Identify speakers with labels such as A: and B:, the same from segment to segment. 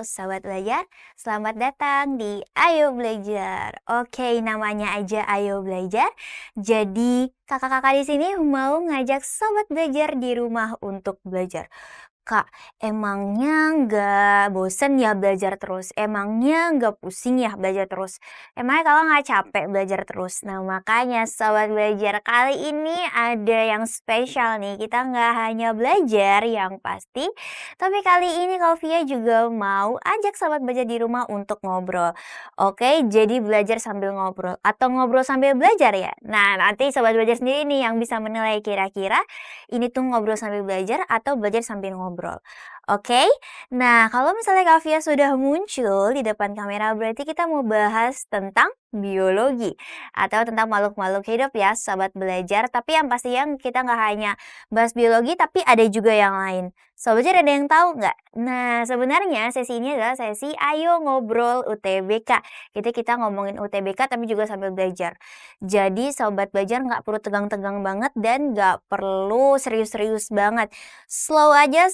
A: Halo Sobat Belajar, selamat datang di Ayo Belajar. Oke, namanya aja Ayo Belajar. Jadi kakak-kakak di sini mau ngajak Sobat Belajar di rumah untuk belajar. Kak, emangnya nggak bosen ya belajar terus? Emangnya nggak pusing ya belajar terus? Emangnya kalau nggak capek belajar terus? Nah makanya Sobat Belajar kali ini ada yang spesial nih. Kita nggak hanya belajar yang pasti, tapi kali ini Kavia juga mau ajak Sobat Belajar di rumah untuk ngobrol. Oke, jadi belajar sambil ngobrol atau ngobrol sambil belajar ya? Nah nanti Sobat Belajar sendiri nih yang bisa menilai kira-kira ini tuh ngobrol sambil belajar atau belajar sambil ngobrol. Oke? Nah, kalau misalnya Kavia sudah muncul di depan kamera berarti kita mau bahas tentang biologi atau tentang makhluk-makhluk hidup ya, Sobat Belajar. Tapi yang pasti yang kita nggak hanya bahas biologi tapi ada juga yang lain. Sobat Belajar ada yang tahu nggak? Nah, sebenarnya sesi ini adalah sesi Ayo Ngobrol UTBK. Kita ngomongin UTBK tapi juga sambil belajar. Jadi Sobat Belajar nggak perlu tegang-tegang banget dan nggak perlu serius-serius banget. Slow aja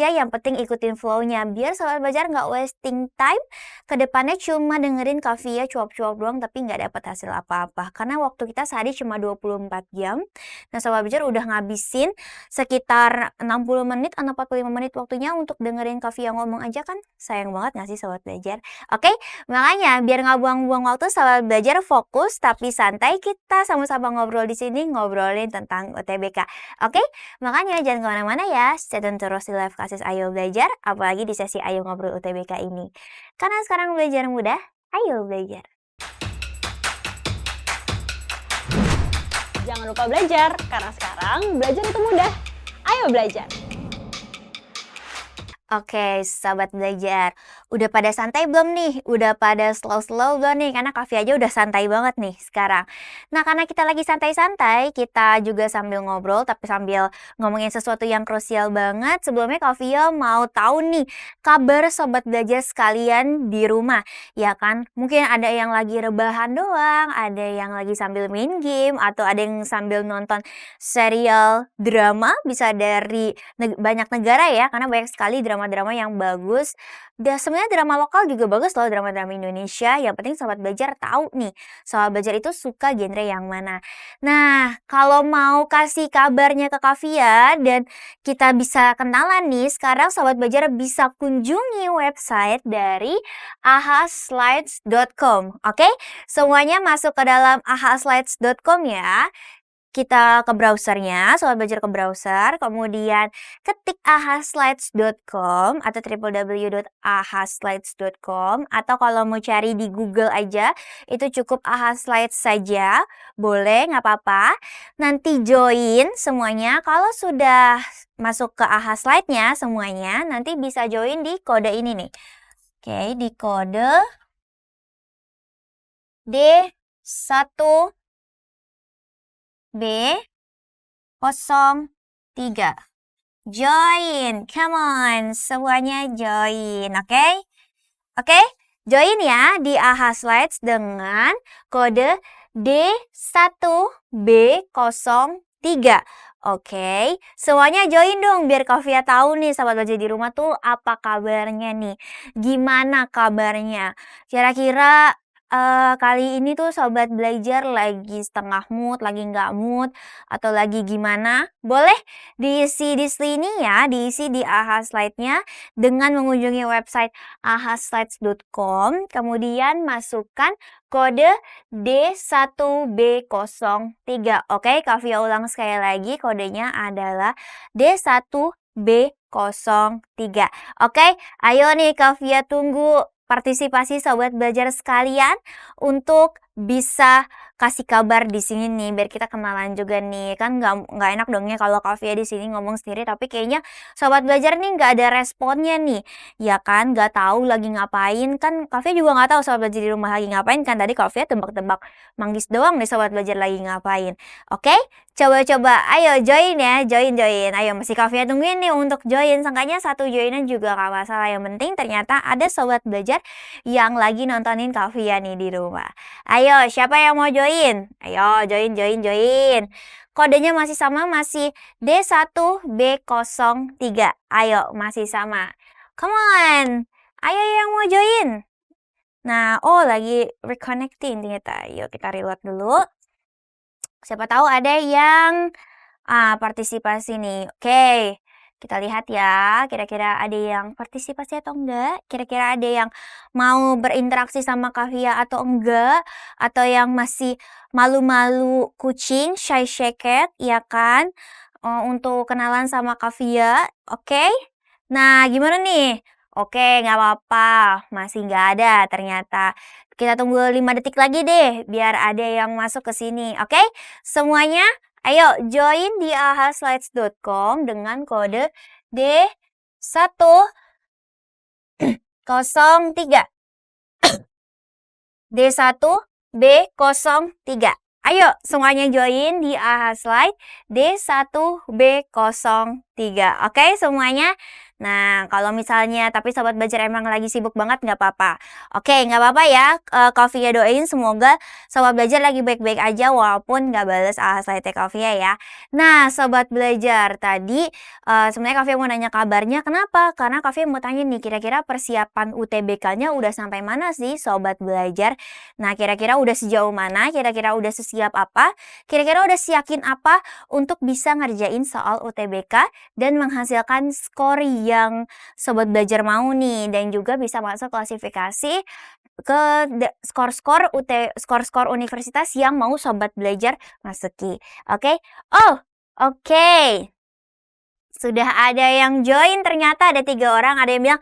A: yang penting ikutin flow-nya. Biar Sobat Belajar nggak wasting time, kedepannya cuma dengerin Kavia cuap-cuap doang tapi nggak dapat hasil apa-apa. Karena waktu kita sehari cuma 24 jam. Nah Sobat Belajar udah ngabisin sekitar 60 menit atau 45 menit waktunya untuk dengerin Kavia ngomong aja kan sayang banget nggak sih Sobat Belajar? Oke, makanya biar nggak buang-buang waktu Sobat Belajar fokus tapi santai kita sama-sama ngobrol di sini ngobrolin tentang UTBK. Oke, makanya jangan kemana-mana ya, stay tune terus di live Kasis Ayo Belajar, apalagi di sesi Ayo Ngobrol UTBK ini. Karena sekarang belajar mudah, ayo belajar.
B: Jangan lupa belajar, karena sekarang belajar itu mudah. Ayo belajar!
A: Oke, Sobat Belajar. Udah pada santai belum nih? Udah pada slow-slow belum nih? Karena Kavia aja udah santai banget nih sekarang. Nah, karena kita lagi santai-santai, kita juga sambil ngobrol, tapi sambil ngomongin sesuatu yang krusial banget. Sebelumnya Kavia mau tahu nih, kabar Sobat Belajar sekalian di rumah. Ya kan? Mungkin ada yang lagi rebahan doang, ada yang lagi sambil main game, atau ada yang sambil nonton serial drama, bisa dari banyak negara ya, karena banyak sekali drama-drama yang bagus. Dan sebenarnya drama lokal juga bagus loh, drama-drama Indonesia. Yang penting Sobat Belajar tahu nih, Sobat Belajar itu suka genre yang mana. Nah, kalau mau kasih kabarnya ke Kavia dan kita bisa kenalan nih, sekarang Sobat Belajar bisa kunjungi website dari ahaslides.com. Oke? Semuanya masuk ke dalam ahaslides.com ya. Kita ke browsernya, Sobat Belajar ke browser, kemudian ketik ahaslides.com atau www.ahaslides.com, atau kalau mau cari di Google aja, itu cukup ahaslides saja, boleh nggak apa-apa. Nanti join semuanya, kalau sudah masuk ke ahaslides-nya semuanya, nanti bisa join di kode ini nih. Oke, di kode D1 B03. Join, come on, semuanya join, oke? Oke, join ya di AHA Slides dengan kode D1B03. Oke, semuanya join dong biar Kavia tahu nih Sobat Belajar di rumah tuh apa kabarnya nih. Gimana kabarnya? Kira-kira kali ini tuh Sobat Belajar lagi setengah mood, lagi nggak mood, atau lagi gimana? Boleh diisi di sini ya, diisi di AHA Slide-nya dengan mengunjungi website ahaslides.com, kemudian masukkan kode D1B03. Oke, Kavia ulang sekali lagi, kodenya adalah D1B03. Oke, ayo nih Kavia tunggu partisipasi Sobat Belajar sekalian untuk bisa kasih kabar di sini nih biar kita kenalan juga nih. Kan nggak enak dong ya kalau Kavia di sini ngomong sendiri tapi kayaknya Sobat Belajar nih nggak ada responnya nih. Ya kan, nggak tahu lagi ngapain. Kan Kavia juga nggak tahu Sobat Belajar di rumah lagi ngapain kan, tadi Kavia tebak-tebak manggis doang nih Sobat Belajar lagi ngapain. Oke? Coba-coba, ayo join ya, join. Ayo, masih Kavia tungguin nih untuk join. Sangkanya satu joinan juga gak masalah. Yang penting ternyata ada Sobat Belajar yang lagi nontonin Kavia nih di rumah. Ayo, siapa yang mau join? Ayo, join. Kodenya masih sama, masih D1B03. Ayo, masih sama. Come on. Ayo yang mau join. Nah, lagi reconnecting ternyata. Yuk kita reload dulu. Siapa tahu ada yang partisipasi nih. Oke, kita lihat ya. Kira-kira ada yang partisipasi atau enggak? Kira-kira ada yang mau berinteraksi sama Kavia atau enggak? Atau yang masih malu-malu kucing, shy cat, ya kan? Untuk kenalan sama Kavia, oke? Nah, gimana nih? Oke, nggak apa-apa. Masih nggak ada ternyata. Kita tunggu 5 detik lagi deh, biar ada yang masuk ke sini, oke? Semuanya, ayo join di ahaslides.com dengan kode D103. D1B03. Ayo semuanya join di Ahaslide D1B03. Oke semuanya? Nah, kalau misalnya tapi Sobat Belajar emang lagi sibuk banget nggak apa-apa. Oke, nggak apa-apa ya. Kavia doain semoga Sobat Belajar lagi baik-baik aja walaupun nggak bales Ahaslide Kavia ya. Nah, Sobat Belajar tadi sebenarnya Kavia mau nanya kabarnya. Kenapa? Karena Kavia mau tanya nih, kira-kira persiapan UTBK-nya udah sampai mana sih Sobat Belajar? Nah, kira-kira udah sejauh mana? Kira-kira udah sesiap apa? Kira-kira udah seyakin apa untuk bisa ngerjain soal UTBK dan menghasilkan skor yang Sobat Belajar mau nih, dan juga bisa masuk klasifikasi ke skor-skor universitas yang mau Sobat Belajar masuki. Oke? Oke. Sudah ada yang join, ternyata ada 3 orang. Ada yang bilang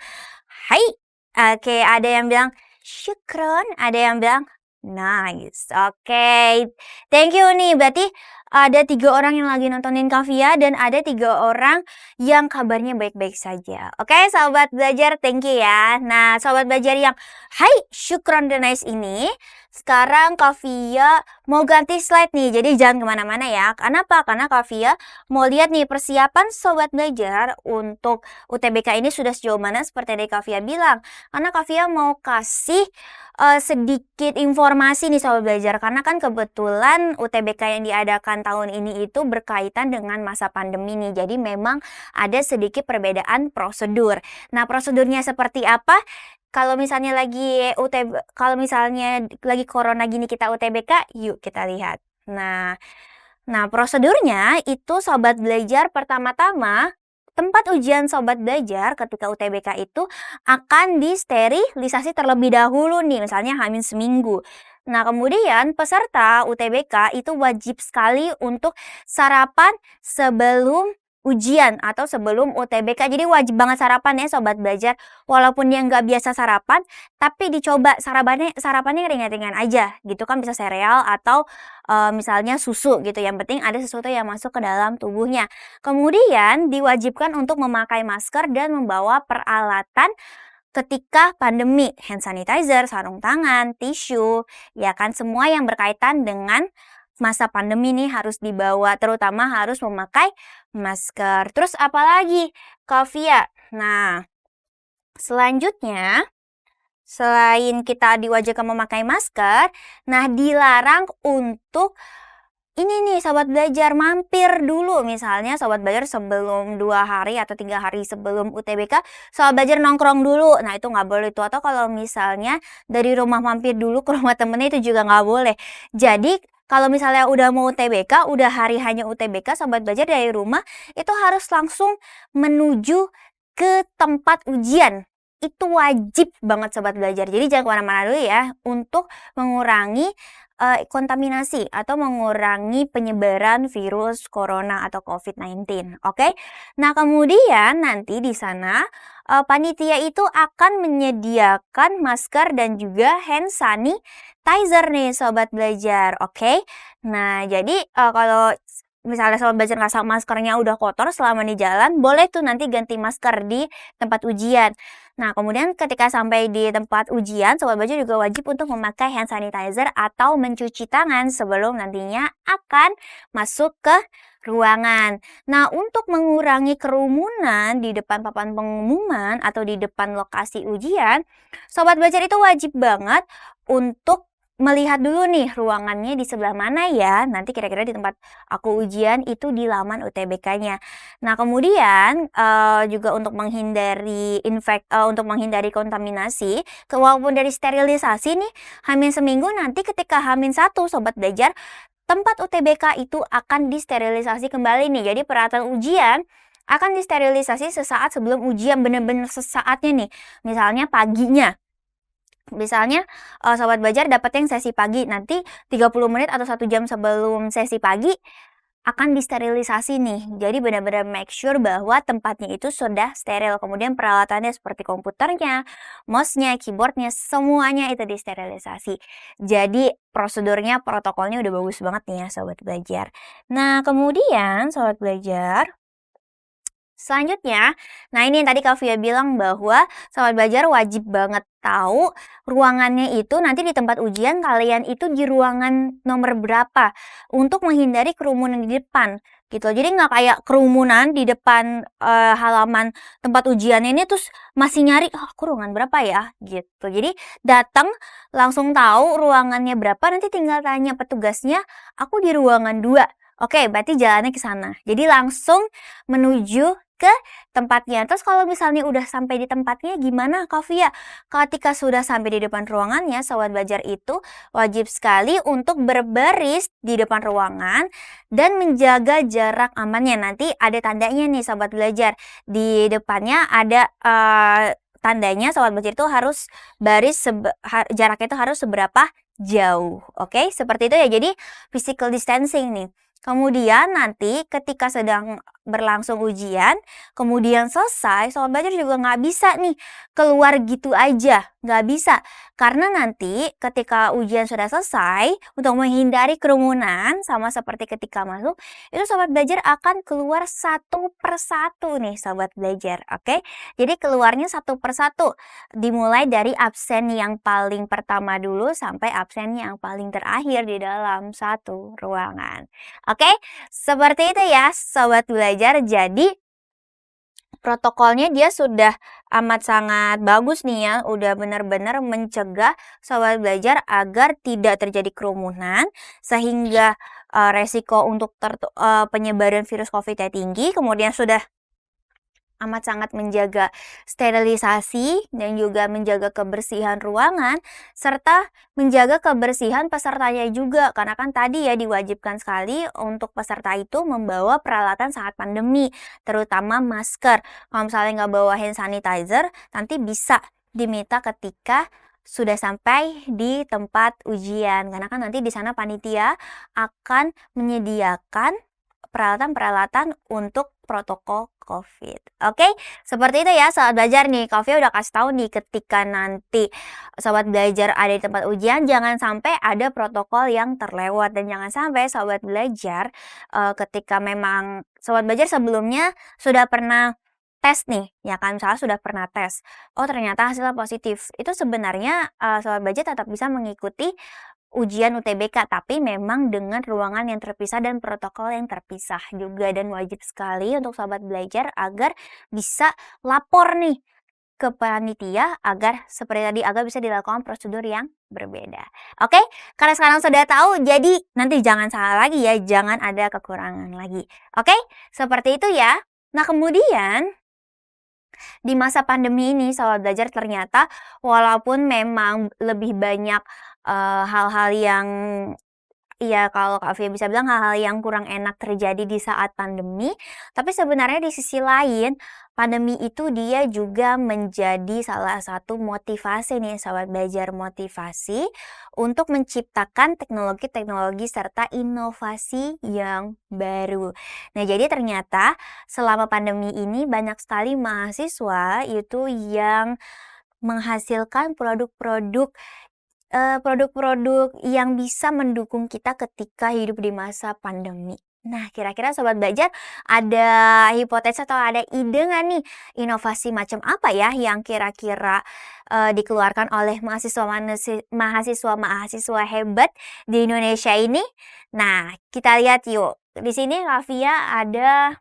A: hai. Oke, ada yang bilang syukron, ada yang bilang nice. Oke, thank you nih. Berarti ada 3 orang yang lagi nontonin Kavia dan ada 3 orang yang kabarnya baik-baik saja. Oke, Sobat Belajar, thank you ya. Nah, Sobat Belajar yang hai, syukron dan nice ini, sekarang Kavia mau ganti slide nih. Jadi jangan kemana-mana ya. Kenapa? Karena Kavia mau lihat nih persiapan Sobat Belajar untuk UTBK ini sudah sejauh mana seperti yang Kavia bilang. Karena Kavia mau kasih sedikit informasi nih Sobat Belajar. Karena kan kebetulan UTBK yang diadakan tahun ini itu berkaitan dengan masa pandemi nih. Jadi memang ada sedikit perbedaan prosedur. Nah, prosedurnya seperti apa? Kalau misalnya lagi corona gini kita UTBK, yuk kita lihat. Nah, prosedurnya itu Sobat Belajar pertama-tama tempat ujian Sobat Belajar ketika UTBK itu akan disterilisasi terlebih dahulu nih, misalnya hamil seminggu. Nah, kemudian peserta UTBK itu wajib sekali untuk sarapan sebelum ujian atau sebelum UTBK. Jadi wajib banget sarapan ya Sobat Belajar. Walaupun dia nggak biasa sarapan, tapi dicoba sarapannya ringan-ringan aja gitu kan, bisa sereal atau misalnya susu gitu. Yang penting ada sesuatu yang masuk ke dalam tubuhnya. Kemudian diwajibkan untuk memakai masker dan membawa peralatan ketika pandemi, hand sanitizer, sarung tangan, tisu, ya kan, semua yang berkaitan dengan masa pandemi nih harus dibawa, terutama harus memakai masker. Terus apalagi, Kavia? Nah, selanjutnya selain kita diwajibkan memakai masker, nah dilarang untuk ini nih Sobat Belajar mampir dulu. Misalnya Sobat Belajar sebelum 2 hari atau 3 hari sebelum UTBK, Sobat Belajar nongkrong dulu. Nah, itu nggak boleh tuh. Atau kalau misalnya dari rumah mampir dulu ke rumah temennya, itu juga nggak boleh. Jadi kalau misalnya udah mau UTBK, udah hari hanya UTBK, Sobat Belajar dari rumah itu harus langsung menuju ke tempat ujian. Itu wajib banget Sobat Belajar. Jadi jangan kemana-mana dulu ya, untuk mengurangi kontaminasi atau mengurangi penyebaran virus corona atau COVID-19. Oke? Nah, kemudian nanti di sana panitia itu akan menyediakan masker dan juga hand sanitizer nih Sobat Belajar. Oke? Nah, jadi kalau misalnya Sobat Belajar nggak sama maskernya udah kotor selama di jalan, boleh tuh nanti ganti masker di tempat ujian. Nah, kemudian ketika sampai di tempat ujian, Sobat Belajar juga wajib untuk memakai hand sanitizer atau mencuci tangan sebelum nantinya akan masuk ke ruangan. Nah, untuk mengurangi kerumunan di depan papan pengumuman atau di depan lokasi ujian, Sobat Belajar itu wajib banget untuk melihat dulu nih ruangannya di sebelah mana ya, nanti kira-kira di tempat aku ujian itu di laman UTBK-nya. Nah kemudian, juga untuk untuk menghindari kontaminasi, walaupun dari sterilisasi nih, Hamin seminggu nanti ketika Hamin 1 Sobat Belajar, tempat UTBK itu akan disterilisasi kembali nih. Jadi peralatan ujian akan disterilisasi sesaat sebelum ujian, bener-bener sesaatnya nih. Misalnya paginya. Misalnya, Sobat Belajar dapat yang sesi pagi, nanti 30 menit atau 1 jam sebelum sesi pagi akan disterilisasi nih. Jadi benar-benar make sure bahwa tempatnya itu sudah steril. Kemudian peralatannya seperti komputernya, mouse-nya, keyboard-nya, semuanya itu disterilisasi. Jadi prosedurnya, protokolnya udah bagus banget nih ya Sobat Belajar. Nah kemudian Sobat Belajar, selanjutnya, nah ini yang tadi Kak Via bilang bahwa Sobat Belajar wajib banget tahu ruangannya itu nanti di tempat ujian kalian itu di ruangan nomor berapa untuk menghindari kerumunan di depan gitu. Jadi nggak kayak kerumunan di depan halaman tempat ujiannya ini terus masih nyari, aku ruangan berapa ya gitu. Jadi datang langsung tahu ruangannya berapa, nanti tinggal tanya petugasnya, aku di ruangan 2. Oke, berarti jalannya ke sana. Jadi langsung menuju ke tempatnya. Terus kalau misalnya udah sampai di tempatnya gimana Kak Via? Ketika sudah sampai di depan ruangannya, Sobat Belajar itu wajib sekali untuk berbaris di depan ruangan dan menjaga jarak amannya. Nanti ada tandanya nih Sobat Belajar. Di depannya ada tandanya Sobat Belajar itu harus baris jaraknya itu harus seberapa jauh. Oke, seperti itu ya. Jadi physical distancing nih. Kemudian nanti ketika sedang berlangsung ujian, kemudian selesai, Sobat Belajar juga nggak bisa nih keluar gitu aja, nggak bisa. Karena nanti ketika ujian sudah selesai, untuk menghindari kerumunan, sama seperti ketika masuk, itu Sobat Belajar akan keluar satu persatu nih Sobat Belajar, oke? Jadi keluarnya satu persatu, dimulai dari absen yang paling pertama dulu sampai absen yang paling terakhir di dalam satu ruangan. Oke, seperti itu ya Sobat Belajar. Jadi protokolnya dia sudah amat sangat bagus nih ya, udah benar-benar mencegah Sobat Belajar agar tidak terjadi kerumunan sehingga resiko untuk penyebaran virus COVID-nya tinggi. Kemudian sudah amat sangat menjaga sterilisasi dan juga menjaga kebersihan ruangan serta menjaga kebersihan pesertanya juga, karena kan tadi ya diwajibkan sekali untuk peserta itu membawa peralatan saat pandemi, terutama masker. Kalau misalnya nggak bawa hand sanitizer, nanti bisa diminta ketika sudah sampai di tempat ujian, karena kan nanti di sana panitia akan menyediakan peralatan-peralatan untuk protokol COVID. Oke, seperti itu ya Sobat Belajar nih. Kak Via udah kasih tahu nih ketika nanti Sobat Belajar ada di tempat ujian, jangan sampai ada protokol yang terlewat. Dan jangan sampai Sobat Belajar ketika memang Sobat Belajar sebelumnya sudah pernah tes nih, ya kan, misalnya sudah pernah tes, oh ternyata hasilnya positif. Itu sebenarnya Sobat Belajar tetap bisa mengikuti ujian UTBK, tapi memang dengan ruangan yang terpisah dan protokol yang terpisah juga. Dan wajib sekali untuk Sobat Belajar agar bisa lapor nih ke panitia agar seperti tadi, agar bisa dilakukan prosedur yang berbeda. Oke, karena sekarang sudah tahu, jadi nanti jangan salah lagi ya, jangan ada kekurangan lagi. Oke, seperti itu ya. Nah kemudian di masa pandemi ini Sobat Belajar ternyata walaupun memang lebih banyak hal-hal yang, ya kalau Kak Via bisa bilang hal-hal yang kurang enak terjadi di saat pandemi, tapi sebenarnya di sisi lain pandemi itu dia juga menjadi salah satu motivasi nih Sobat Belajar, motivasi untuk menciptakan teknologi-teknologi serta inovasi yang baru. Nah jadi ternyata selama pandemi ini banyak sekali mahasiswa itu yang menghasilkan produk-produk yang bisa mendukung kita ketika hidup di masa pandemi. Nah, kira-kira Sobat Belajar ada hipotesa atau ada ide nggak nih, inovasi macam apa ya yang kira-kira dikeluarkan oleh mahasiswa-mahasiswa hebat di Indonesia ini? Nah, kita lihat yuk. Di sini Kak Via ada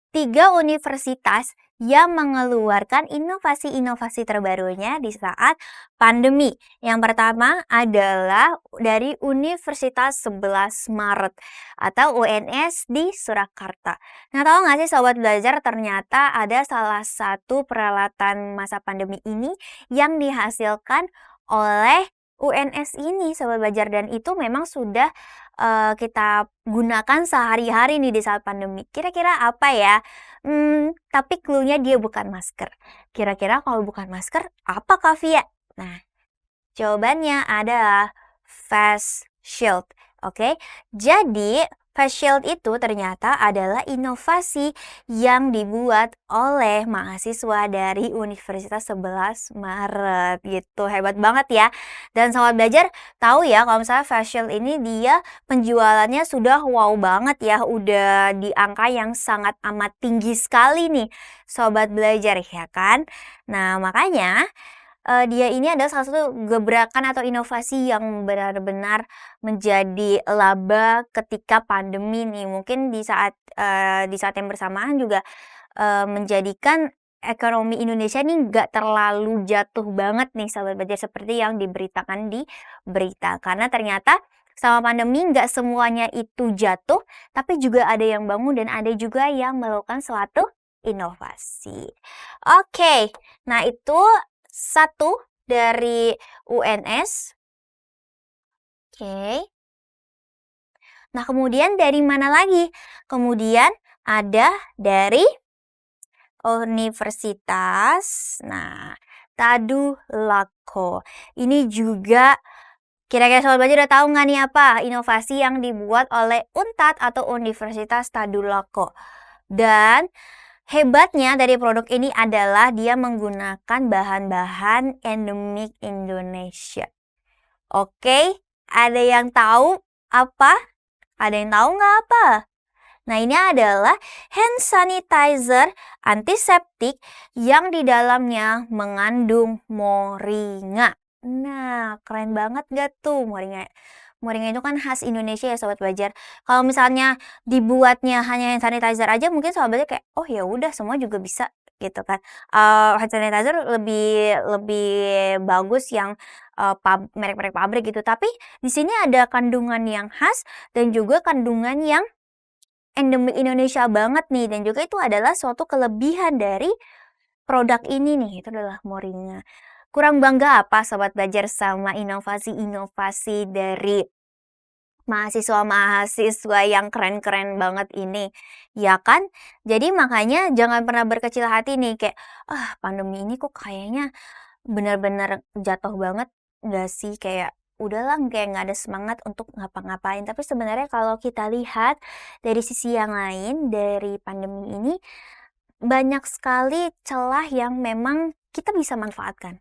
A: 3 universitas yang mengeluarkan inovasi-inovasi terbarunya di saat pandemi. Yang pertama adalah dari Universitas 11 Maret atau UNS di Surakarta. Nah, tahu nggak sih Sobat Belajar, ternyata ada salah satu peralatan masa pandemi ini yang dihasilkan oleh UNS ini Sobat Belajar, dan itu memang sudah kita gunakan sehari-hari nih di saat pandemi. Kira-kira apa ya? Tapi clue-nya dia bukan masker. Kira-kira kalau bukan masker, apa Kak Via? Nah, jawabannya adalah face shield. Oke, jadi face shield itu ternyata adalah inovasi yang dibuat oleh mahasiswa dari Universitas 11 Maret gitu. Hebat banget ya. Dan Sobat Belajar tahu ya kalau misalnya face shield ini dia penjualannya sudah wow banget ya. Udah di angka yang sangat amat tinggi sekali nih Sobat Belajar ya kan. Nah, makanya dia ini adalah salah satu gebrakan atau inovasi yang benar-benar menjadi laba ketika pandemi nih. Mungkin di saat yang bersamaan juga, menjadikan ekonomi Indonesia nih nggak terlalu jatuh banget nih Sahabat Belajar, seperti yang diberitakan di berita. Karena ternyata selama pandemi nggak semuanya itu jatuh, tapi juga ada yang bangun dan ada juga yang melakukan suatu inovasi. Oke, nah itu satu dari UNS. Oke. Nah, kemudian dari mana lagi? Kemudian ada dari Universitas, Tadulako. Ini juga kira-kira Sobat Belajar udah tahu nggak nih apa inovasi yang dibuat oleh UNTAD atau Universitas Tadulako. Dan hebatnya dari produk ini adalah dia menggunakan bahan-bahan endemik Indonesia. Oke, ada yang tahu apa? Ada yang tahu nggak apa? Nah, ini adalah hand sanitizer antiseptik yang di dalamnya mengandung moringa. Nah, keren banget gak tuh moringa? Moringa itu kan khas Indonesia ya Sobat Belajar. Kalau misalnya dibuatnya hanya hand sanitizer aja, mungkin Sobat Belajar kayak, oh ya udah semua juga bisa gitu kan. Hand sanitizer lebih lebih bagus yang merek-merek pabrik gitu. Tapi di sini ada kandungan yang khas dan juga kandungan yang endemik Indonesia banget nih, dan juga itu adalah suatu kelebihan dari produk ini nih, itu adalah moringa. Kurang bangga apa Sobat Belajar sama inovasi-inovasi dari mahasiswa-mahasiswa yang keren-keren banget ini, ya kan? Jadi makanya jangan pernah berkecil hati nih kayak, "Ah, pandemi ini kok kayaknya benar-benar jatuh banget nggak sih?" Kayak udahlah kayak nggak ada semangat untuk ngapa-ngapain. Tapi sebenarnya kalau kita lihat dari sisi yang lain dari pandemi ini, banyak sekali celah yang memang kita bisa manfaatkan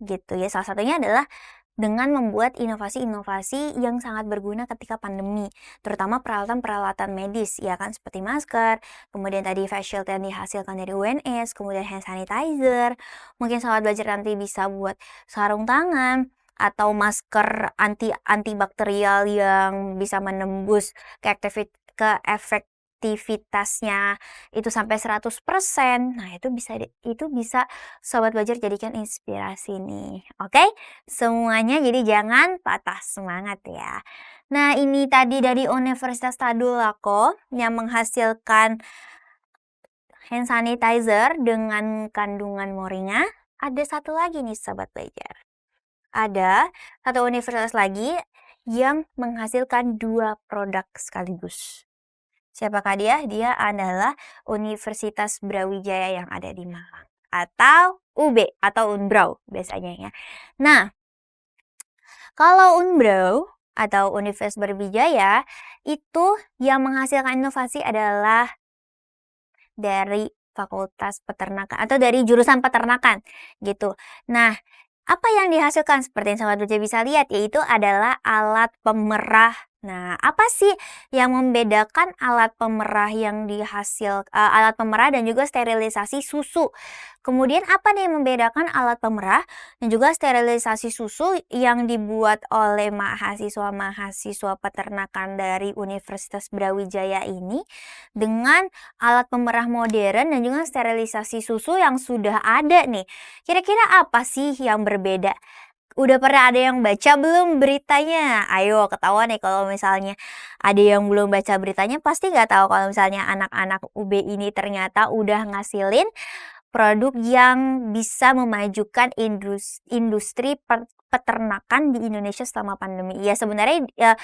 A: gitu ya. Salah satunya adalah dengan membuat inovasi-inovasi yang sangat berguna ketika pandemi, terutama peralatan-peralatan medis, ya kan, seperti masker, kemudian tadi face shield yang dihasilkan dari UNS, kemudian hand sanitizer, mungkin Sobat Belajar nanti bisa buat sarung tangan, atau masker antibakterial yang bisa menembus efektivitasnya itu sampai 100%. Nah, itu bisa Sobat Belajar jadikan inspirasi nih, oke? Semuanya jadi jangan patah semangat ya. Nah, ini tadi dari Universitas Tadulako yang menghasilkan hand sanitizer dengan kandungan moringa. Ada satu lagi nih Sobat Belajar. Ada satu universitas lagi yang menghasilkan 2 produk sekaligus. Siapakah dia? Dia adalah Universitas Brawijaya yang ada di Malang atau UB atau Unbrau biasanya ya. Nah, kalau Unbrau atau Universitas Brawijaya itu yang menghasilkan inovasi adalah dari Fakultas Peternakan atau dari jurusan peternakan gitu. Nah, apa yang dihasilkan seperti yang Sobat Belajar bisa lihat yaitu adalah alat pemerah Nah, apa sih yang membedakan alat pemerah dan juga sterilisasi susu? Kemudian apa nih yang membedakan alat pemerah dan juga sterilisasi susu yang dibuat oleh mahasiswa-mahasiswa peternakan dari Universitas Brawijaya ini dengan alat pemerah modern dan juga sterilisasi susu yang sudah ada nih? Kira-kira apa sih yang berbeda? Udah pernah ada yang baca belum beritanya? Ayo ketahuan nih kalau misalnya ada yang belum baca beritanya pasti nggak tahu kalau misalnya anak-anak UB ini ternyata udah ngasilin produk yang bisa memajukan industri peternakan di Indonesia selama pandemi. Ya sebenarnya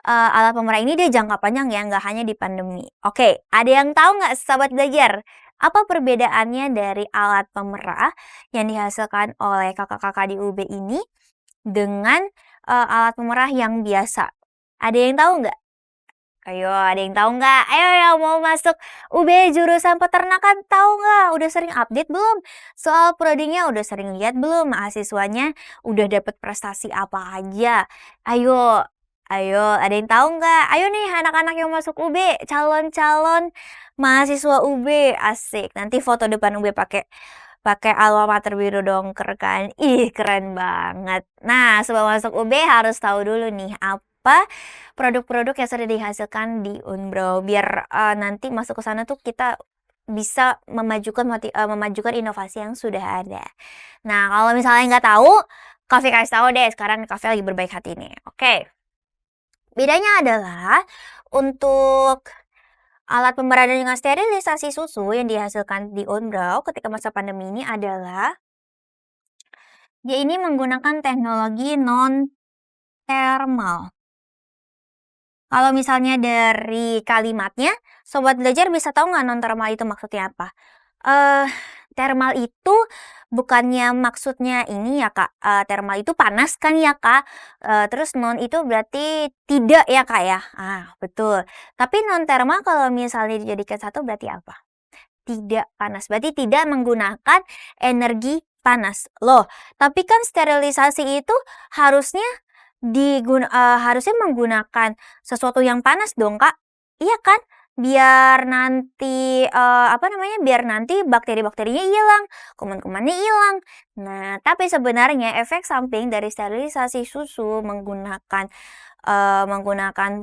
A: alat pemerah ini dia jangka panjang ya, nggak hanya di pandemi. Oke, ada yang tahu nggak sahabat belajar? Apa perbedaannya dari alat pemerah yang dihasilkan oleh kakak-kakak di UB ini dengan, alat pemerah yang biasa? Ada yang tahu nggak? Ayo, ada yang tahu nggak? Ayo yang mau masuk UB jurusan peternakan tahu nggak? Udah sering update belum? Soal prodinya udah sering lihat belum? Mahasiswanya udah dapet prestasi apa aja? Ayo, ayo, ada yang tahu nggak? Ayo nih anak-anak yang masuk UB, calon-calon mahasiswa UB, asik. Nanti foto depan UB pakai pakai alma mater biru dongker kan? Ih, keren banget. Nah, sebelum masuk UB harus tahu dulu nih apa produk-produk yang sudah dihasilkan di Unbrow biar, nanti masuk ke sana tuh kita bisa memajukan inovasi yang sudah ada. Nah, kalau misalnya nggak tahu, Kak kasih tahu deh, sekarang Kak lagi berbaik hati nih, oke. Bedanya adalah untuk alat pemerah dan juga sterilisasi susu yang dihasilkan di Unbrow ketika masa pandemi ini adalah dia ini menggunakan teknologi non-thermal. Kalau misalnya dari kalimatnya, sobat belajar bisa tahu nggak non-thermal itu maksudnya apa? Eh, thermal itu bukannya maksudnya ini ya Kak, thermal itu panas kan ya Kak, terus non itu berarti tidak ya Kak ya? Ah, betul. Tapi non-thermal kalau misalnya dijadikan satu berarti apa? Tidak panas, berarti tidak menggunakan energi panas. Loh, tapi kan sterilisasi itu harusnya harusnya menggunakan sesuatu yang panas dong, Kak. Iya kan? Biar nanti, biar nanti bakteri-bakterinya hilang, kuman-kumannya hilang. Nah, tapi sebenarnya efek samping dari sterilisasi susu menggunakan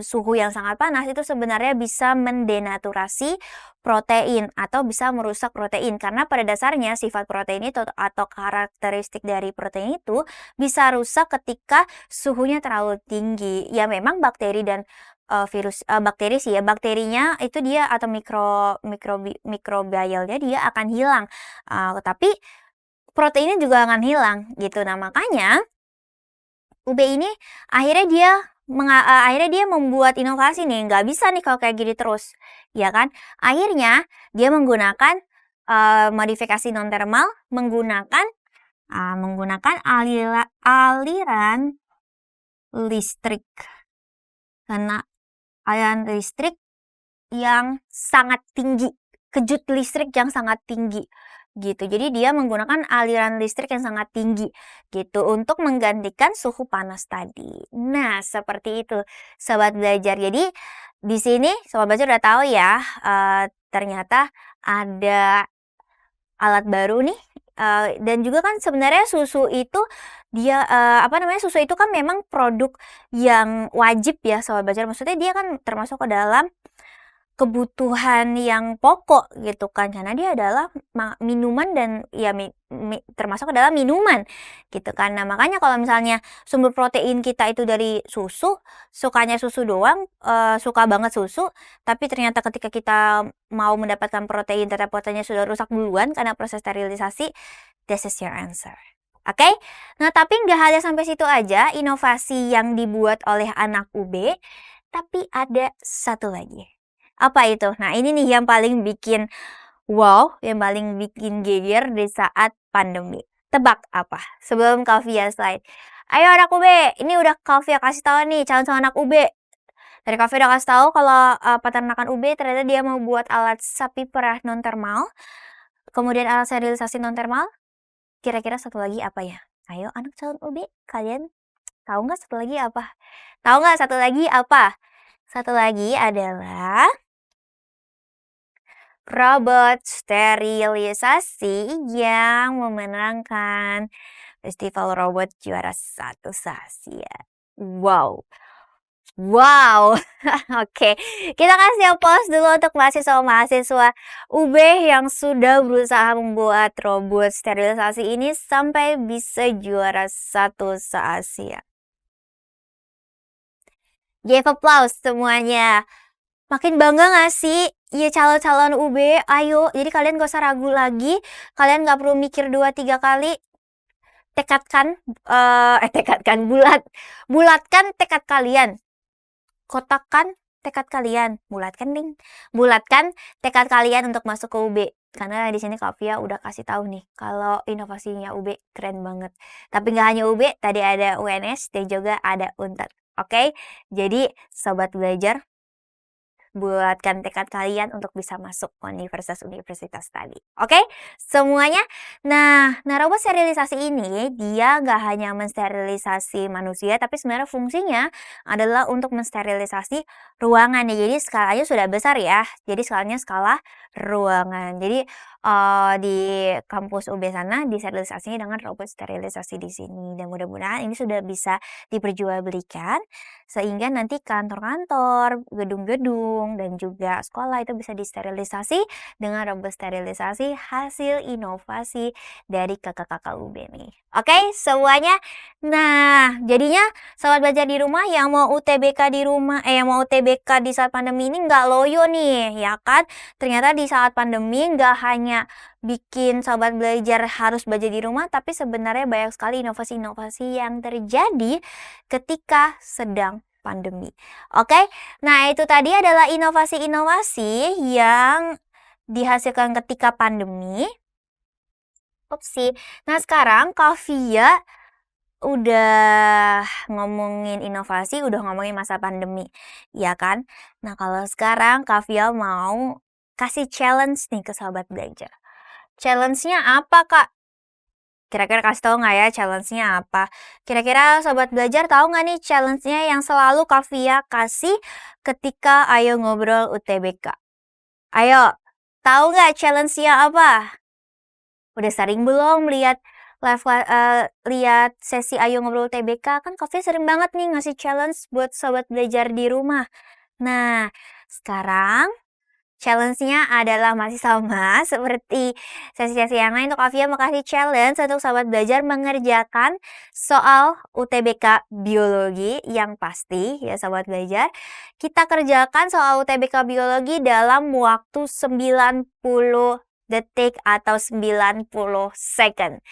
A: suhu yang sangat panas itu sebenarnya bisa mendenaturasi protein atau bisa merusak protein karena pada dasarnya sifat protein itu atau karakteristik dari protein itu bisa rusak ketika suhunya terlalu tinggi. Ya memang bakteri dan bakteri sih ya, bakterinya itu dia atau mikrobialnya dia akan hilang, tapi proteinnya juga akan hilang gitu. Nah makanya UB ini akhirnya dia membuat inovasi nih, nggak bisa nih kalau kayak gini terus, ya kan. Akhirnya dia menggunakan, modifikasi non-thermal, menggunakan aliran listrik. Karena aliran listrik yang sangat tinggi, kejut listrik yang sangat tinggi, gitu. Jadi dia menggunakan aliran listrik yang sangat tinggi, gitu, untuk menggantikan suhu panas tadi. Nah, seperti itu, sobat belajar. Jadi di sini sobat belajar udah tahu ya, ternyata ada alat baru nih, dan juga kan sebenarnya susu itu susu itu kan memang produk yang wajib ya sobat belajar. Maksudnya dia kan termasuk ke dalam kebutuhan yang pokok gitu kan, karena dia adalah minuman dan ya termasuk ke dalam minuman gitu kan. Nah, makanya kalau misalnya sumber protein kita itu dari susu, sukanya susu doang, suka banget susu, tapi ternyata ketika kita mau mendapatkan protein, ternyata proteinnya sudah rusak duluan karena proses sterilisasi, this is your answer. Oke? Nah, tapi nggak hanya sampai situ aja inovasi yang dibuat oleh anak UB, tapi ada satu lagi. Apa itu? Nah, ini nih yang paling bikin wow, yang paling bikin geger di saat pandemi. Tebak apa? Sebelum Kavia slide. Ayo anak UB, ini udah Kavia kasih tahu nih calon-calon anak UB. Dari Kavia udah kasih tahu kalau peternakan UB ternyata dia mau buat alat sapi perah non thermal, kemudian alat sterilisasi non thermal. Kira-kira satu lagi apa ya? Ayo anak calon UB, kalian Tahu nggak satu lagi apa? Tahu nggak satu lagi apa? Satu lagi adalah robot sterilisasi yang memenangkan Festival Robot Juara Satu se-Asia. Wow. Wow. Oke, kita kasih applause dulu untuk mahasiswa-mahasiswa UB yang sudah berusaha membuat robot sterilisasi ini sampai bisa juara satu se-Asia. Give applause semuanya. Makin bangga gak sih? Ya calon-calon UB, ayo. Jadi kalian gak usah ragu lagi. Kalian gak perlu mikir 2-3 kali. Bulatkan tekad kalian. Kotakkan tekad kalian. Bulatkan tekad kalian untuk masuk ke UB. Karena di sini Kavia udah kasih tahu nih kalau inovasinya UB keren banget. Tapi nggak hanya UB, tadi ada UNS dan juga ada Unpad. Oke, jadi sobat belajar, buatkan tekad kalian untuk bisa masuk universitas-universitas tadi. Oke, semuanya. Nah, robot sterilisasi ini dia nggak hanya mensterilisasi manusia, tapi sebenarnya fungsinya adalah untuk mensterilisasi ruangan ya. Jadi skalanya sudah besar ya. Jadi skalanya skala ruangan. Jadi di kampus UB sana disterilisasinya dengan robot sterilisasi di sini. Dan mudah-mudahan ini sudah bisa diperjualbelikan sehingga nanti kantor-kantor, gedung-gedung, dan juga sekolah itu bisa disterilisasi dengan robot sterilisasi hasil inovasi dari kakak-kakak UB nih. Oke, semuanya. Nah, jadinya sobat belajar di rumah yang mau UTBK di rumah, yang mau UTBK di saat pandemi ini nggak loyo nih, ya kan? Ternyata di saat pandemi nggak hanya bikin sobat belajar harus belajar di rumah, tapi sebenarnya banyak sekali inovasi-inovasi yang terjadi ketika sedang pandemi. Oke, nah itu tadi adalah inovasi-inovasi yang dihasilkan ketika pandemi. Upsi. Nah sekarang Kavia udah ngomongin inovasi, udah ngomongin masa pandemi, ya kan? Nah kalau sekarang Kavia mau kasih challenge nih ke sobat belajar. Challenge-nya apa, Kak? Kira-kira kasih tahu nggak ya challenge-nya apa? Kira-kira sobat belajar tahu nggak nih challenge-nya yang selalu Kavia kasih ketika ayo ngobrol UTBK? Ayo, tahu nggak challenge-nya apa? Udah sering belum lihat lihat sesi ayo ngobrol UTBK? Kan Kavia sering banget nih ngasih challenge buat sobat belajar di rumah. Nah, sekarang challenge-nya adalah masih sama seperti sesi-sesi yang lain. Untuk Kavia mau kasih challenge untuk sobat belajar mengerjakan soal UTBK biologi yang pasti ya sobat belajar. Kita kerjakan soal UTBK biologi dalam waktu 90 detik atau 90 second.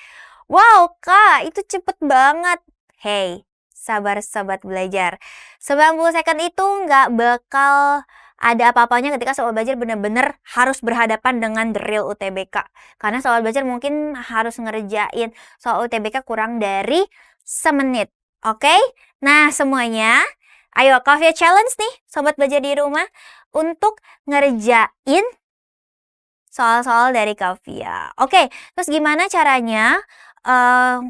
A: Wow, Kak, itu cepet banget. Hey, sabar sobat belajar. 90 second itu nggak bakal ada apa-apanya ketika soal belajar benar-benar harus berhadapan dengan the real UTBK. Karena soal belajar mungkin harus ngerjain soal UTBK kurang dari semenit. Oke? Nah, semuanya, ayo Kavia challenge nih, sobat belajar di rumah, untuk ngerjain soal-soal dari Kavia. Oke, terus gimana caranya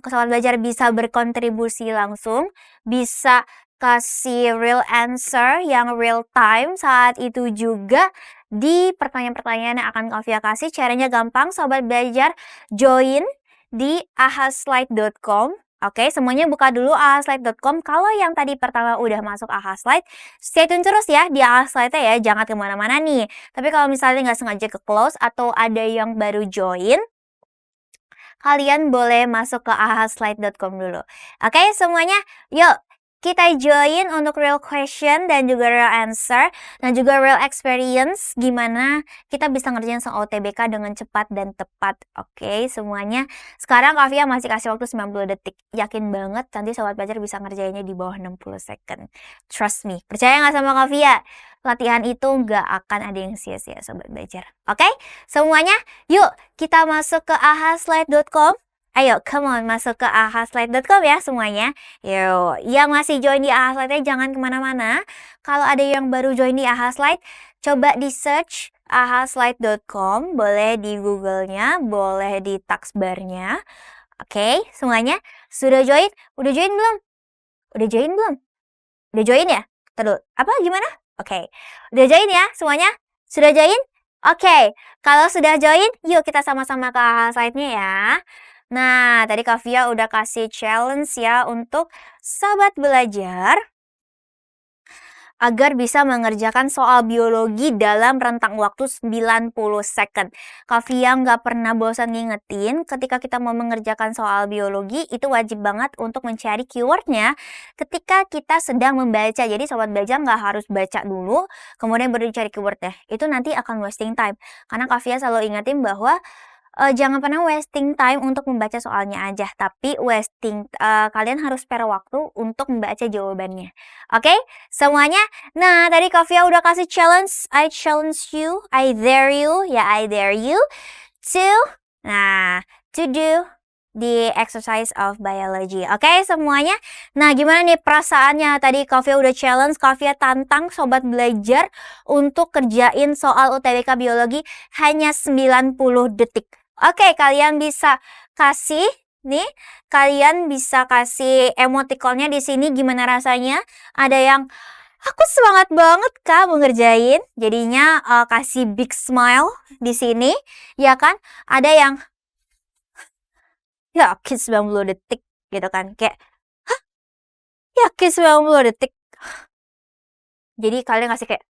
A: sobat belajar bisa berkontribusi langsung, bisa kasih real answer yang real time saat itu juga di pertanyaan-pertanyaan yang akan Kavia kasih. Caranya gampang, sobat belajar join di ahaslide.com. Oke, semuanya buka dulu ahaslide.com. Kalau yang tadi pertama udah masuk ahaslide, stay tune terus ya di ahaslide ya, jangan kemana-mana nih. Tapi kalau misalnya nggak sengaja ke close atau ada yang baru join, kalian boleh masuk ke ahaslide.com dulu. Oke, semuanya yuk kita join untuk real question dan juga real answer dan juga real experience gimana kita bisa ngerjain soal UTBK dengan cepat dan tepat. Oke, semuanya. Sekarang Kavia masih kasih waktu 90 detik. Yakin banget nanti sobat belajar bisa ngerjainnya di bawah 60 second. Trust me. Percaya nggak sama Kavia? Latihan itu nggak akan ada yang sia-sia sobat belajar. Oke? Semuanya, yuk kita masuk ke ahaslide.com. Ayo, come on, masuk ke ahaslide.com ya semuanya. Yo, yang masih join di ahaslide jangan kemana-mana. Kalau ada yang baru join di ahaslide, coba di search ahaslide.com. Boleh di Google-nya, boleh di taskbar-nya. Oke, semuanya sudah join? Udah join belum? Udah join belum? Udah join ya? Terus apa gimana? Oke. Udah join ya semuanya? Sudah join? Oke. Kalau sudah join, yuk kita sama-sama ke slide-nya ya. Nah, tadi Kak Via udah kasih challenge ya untuk sahabat belajar agar bisa mengerjakan soal biologi dalam rentang waktu 90 second. Kak Via nggak pernah bosan ngingetin ketika kita mau mengerjakan soal biologi itu wajib banget untuk mencari keywordnya ketika kita sedang membaca. Jadi sobat belajar nggak harus baca dulu kemudian baru dicari keywordnya. Itu nanti akan wasting time. Karena Kak Via selalu ingetin bahwa jangan pernah wasting time untuk membaca soalnya aja, tapi kalian harus spare waktu untuk membaca jawabannya. Oke, semuanya? Nah, tadi Kak Via udah kasih challenge. I challenge you, I dare you, ya I dare you to, to do the exercise of biology. Oke, semuanya? Nah, gimana nih perasaannya? Tadi Kak Via udah challenge, Kak Via tantang sobat belajar untuk kerjain soal UTBK biologi hanya 90 detik. Oke, kalian bisa kasih emotikonnya di sini gimana rasanya? Ada yang aku semangat banget Kak mau ngerjain. Jadinya kasih big smile di sini, ya kan? Ada yang yakin 90 detik gitu kan. Kayak hah? Yakin 90 detik. Jadi kalian kasih kayak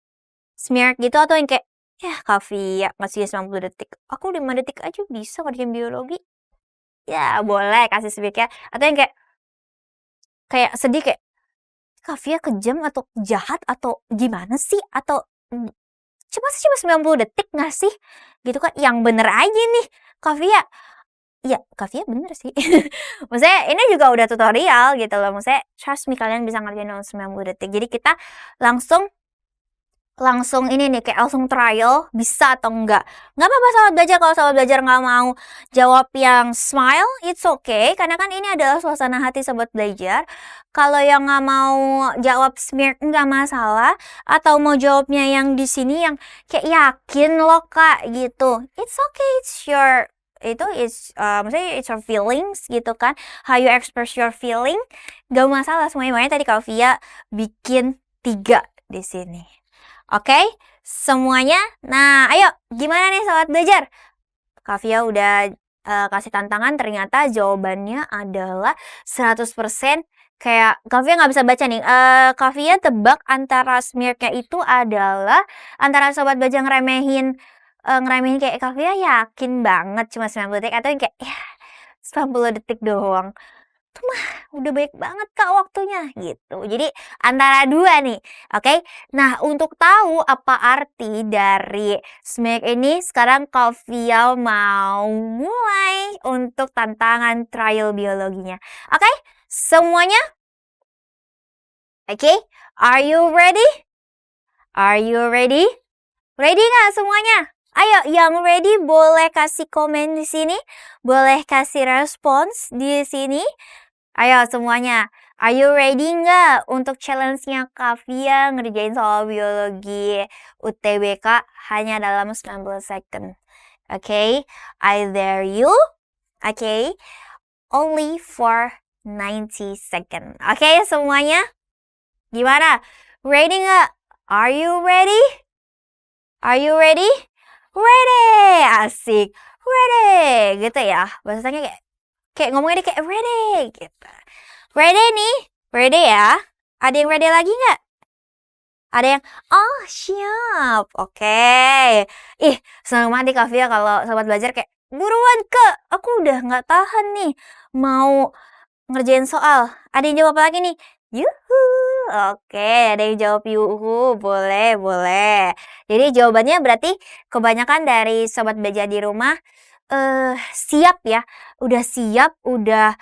A: smirk gitu atau yang kayak ya Kak Via ngasih 90 detik. Aku 5 detik aja bisa ngerjain biologi. Ya boleh kasih smirk ya. Atau yang kayak sedih kayak Kak Via kejam atau jahat atau gimana sih? Atau cuma 90 detik nggak sih? Gitu kan yang bener aja nih Kak Via. Ya Kak Via bener sih. Maksudnya ini juga udah tutorial gitu loh. Maksudnya trust me kalian bisa ngerjain dalam 90 detik. Jadi kita langsung ini nih kayak langsung trial bisa atau enggak. Nggak apa-apa sahabat belajar kalau sahabat belajar nggak mau jawab yang smile, it's okay karena kan ini adalah suasana hati sahabat belajar. Kalau yang nggak mau jawab smirk nggak masalah atau mau jawabnya yang di sini yang kayak yakin loh Kak gitu. It's okay, maksudnya it's your feelings gitu kan. How you express your feeling gak masalah semuanya. Makanya tadi Kak Via bikin 3 di sini. Oke, semuanya. Nah, ayo gimana nih sahabat belajar? Kak Via udah kasih tantangan, ternyata jawabannya adalah 100%. Kayak Kak Via nggak bisa baca nih. Kak Via tebak antara smirknya itu adalah antara sobat belajar ngeremehin kayak Kak Via yakin banget cuma 90 detik atau yang kayak ya 90 detik doang. Itu mah udah baik banget Kak waktunya gitu. Jadi antara 2 nih. Oke. Nah, untuk tahu apa arti dari smirk ini sekarang Kak Via mau mulai untuk tantangan trial biologinya. Oke? Semuanya? Oke? Are you ready? Are you ready? Ready nggak semuanya? Ayo, yang ready boleh kasih komen di sini, boleh kasih respons di sini. Ayo semuanya, are you ready nggak untuk challenge-nya Kak Via ngerjain soal biologi UTBK hanya dalam 90 second? Okay, I dare you. Okay, only for 90 second. Okay, semuanya? Gimana? Ready nggak? Are you ready? Are you ready? Ready! Asik. Ready! Gitu ya. Bahasanya kayak ngomongnya kayak ready gitu. Ready nih? Ready ya? Ada yang ready lagi nggak? Ada yang, oh siap. Oke. Ih, senang banget nih Kak Via kalau sobat belajar kayak, buruan Kak, aku udah nggak tahan nih mau ngerjain soal. Ada yang jawab apa lagi nih? Yuhu. Oke, ada yang jawab yuhu. Boleh, boleh. Jadi jawabannya berarti kebanyakan dari sobat belajar di rumah siap ya. Udah siap, udah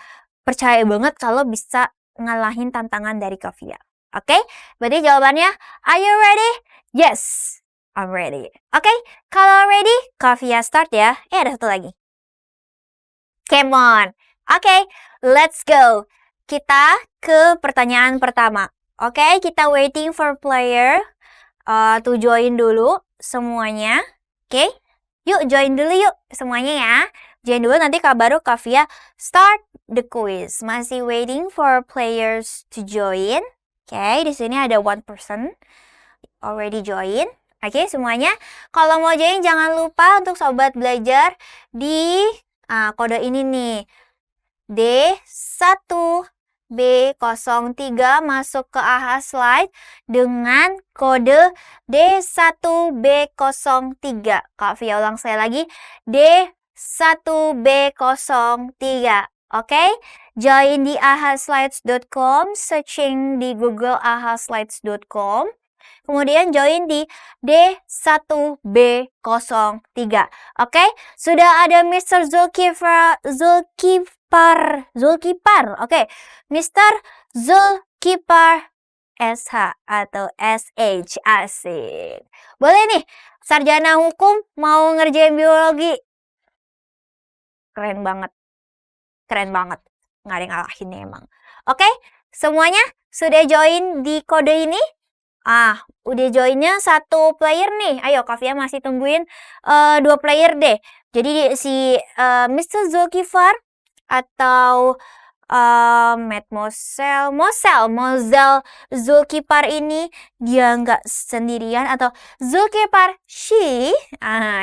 A: percaya banget kalau bisa ngalahin tantangan dari Kak Via. Oke? Berarti jawabannya, are you ready? Yes, I'm ready. Oke? Kalau ready, Kak Via start ya. Ada satu lagi. Come on. Oke, let's go. Kita ke pertanyaan pertama. Oke, kita waiting for player to join dulu semuanya. Oke? Yuk join dulu yuk semuanya ya. Join dulu nanti baru Kavia start the quiz. Masih waiting for players to join. Oke, di sini ada one person already join. Oke, semuanya. Kalau mau join jangan lupa untuk sobat belajar di kode ini nih. D1B03 masuk ke AHA Slide dengan kode D1B03. Kak Via ulang sekali lagi. D1B03. Oke, join di ahaslides.com, searching di Google ahaslides.com. Kemudian join di D1B03. Oke, sudah ada Mr. Zulkifar. Oke, Mr. Zulkifar SH atau SH. Asik. Boleh nih, sarjana hukum mau ngerjain biologi. Keren banget. Nggak ada yang ngalahin emang. Oke, semuanya sudah join di kode ini? Udah joinnya 1 player nih. Ayo, Kavia masih tungguin 2 player deh. Jadi si Mr. Zulkifar atau Mozel Zulkifar ini dia nggak sendirian, atau Zulkifar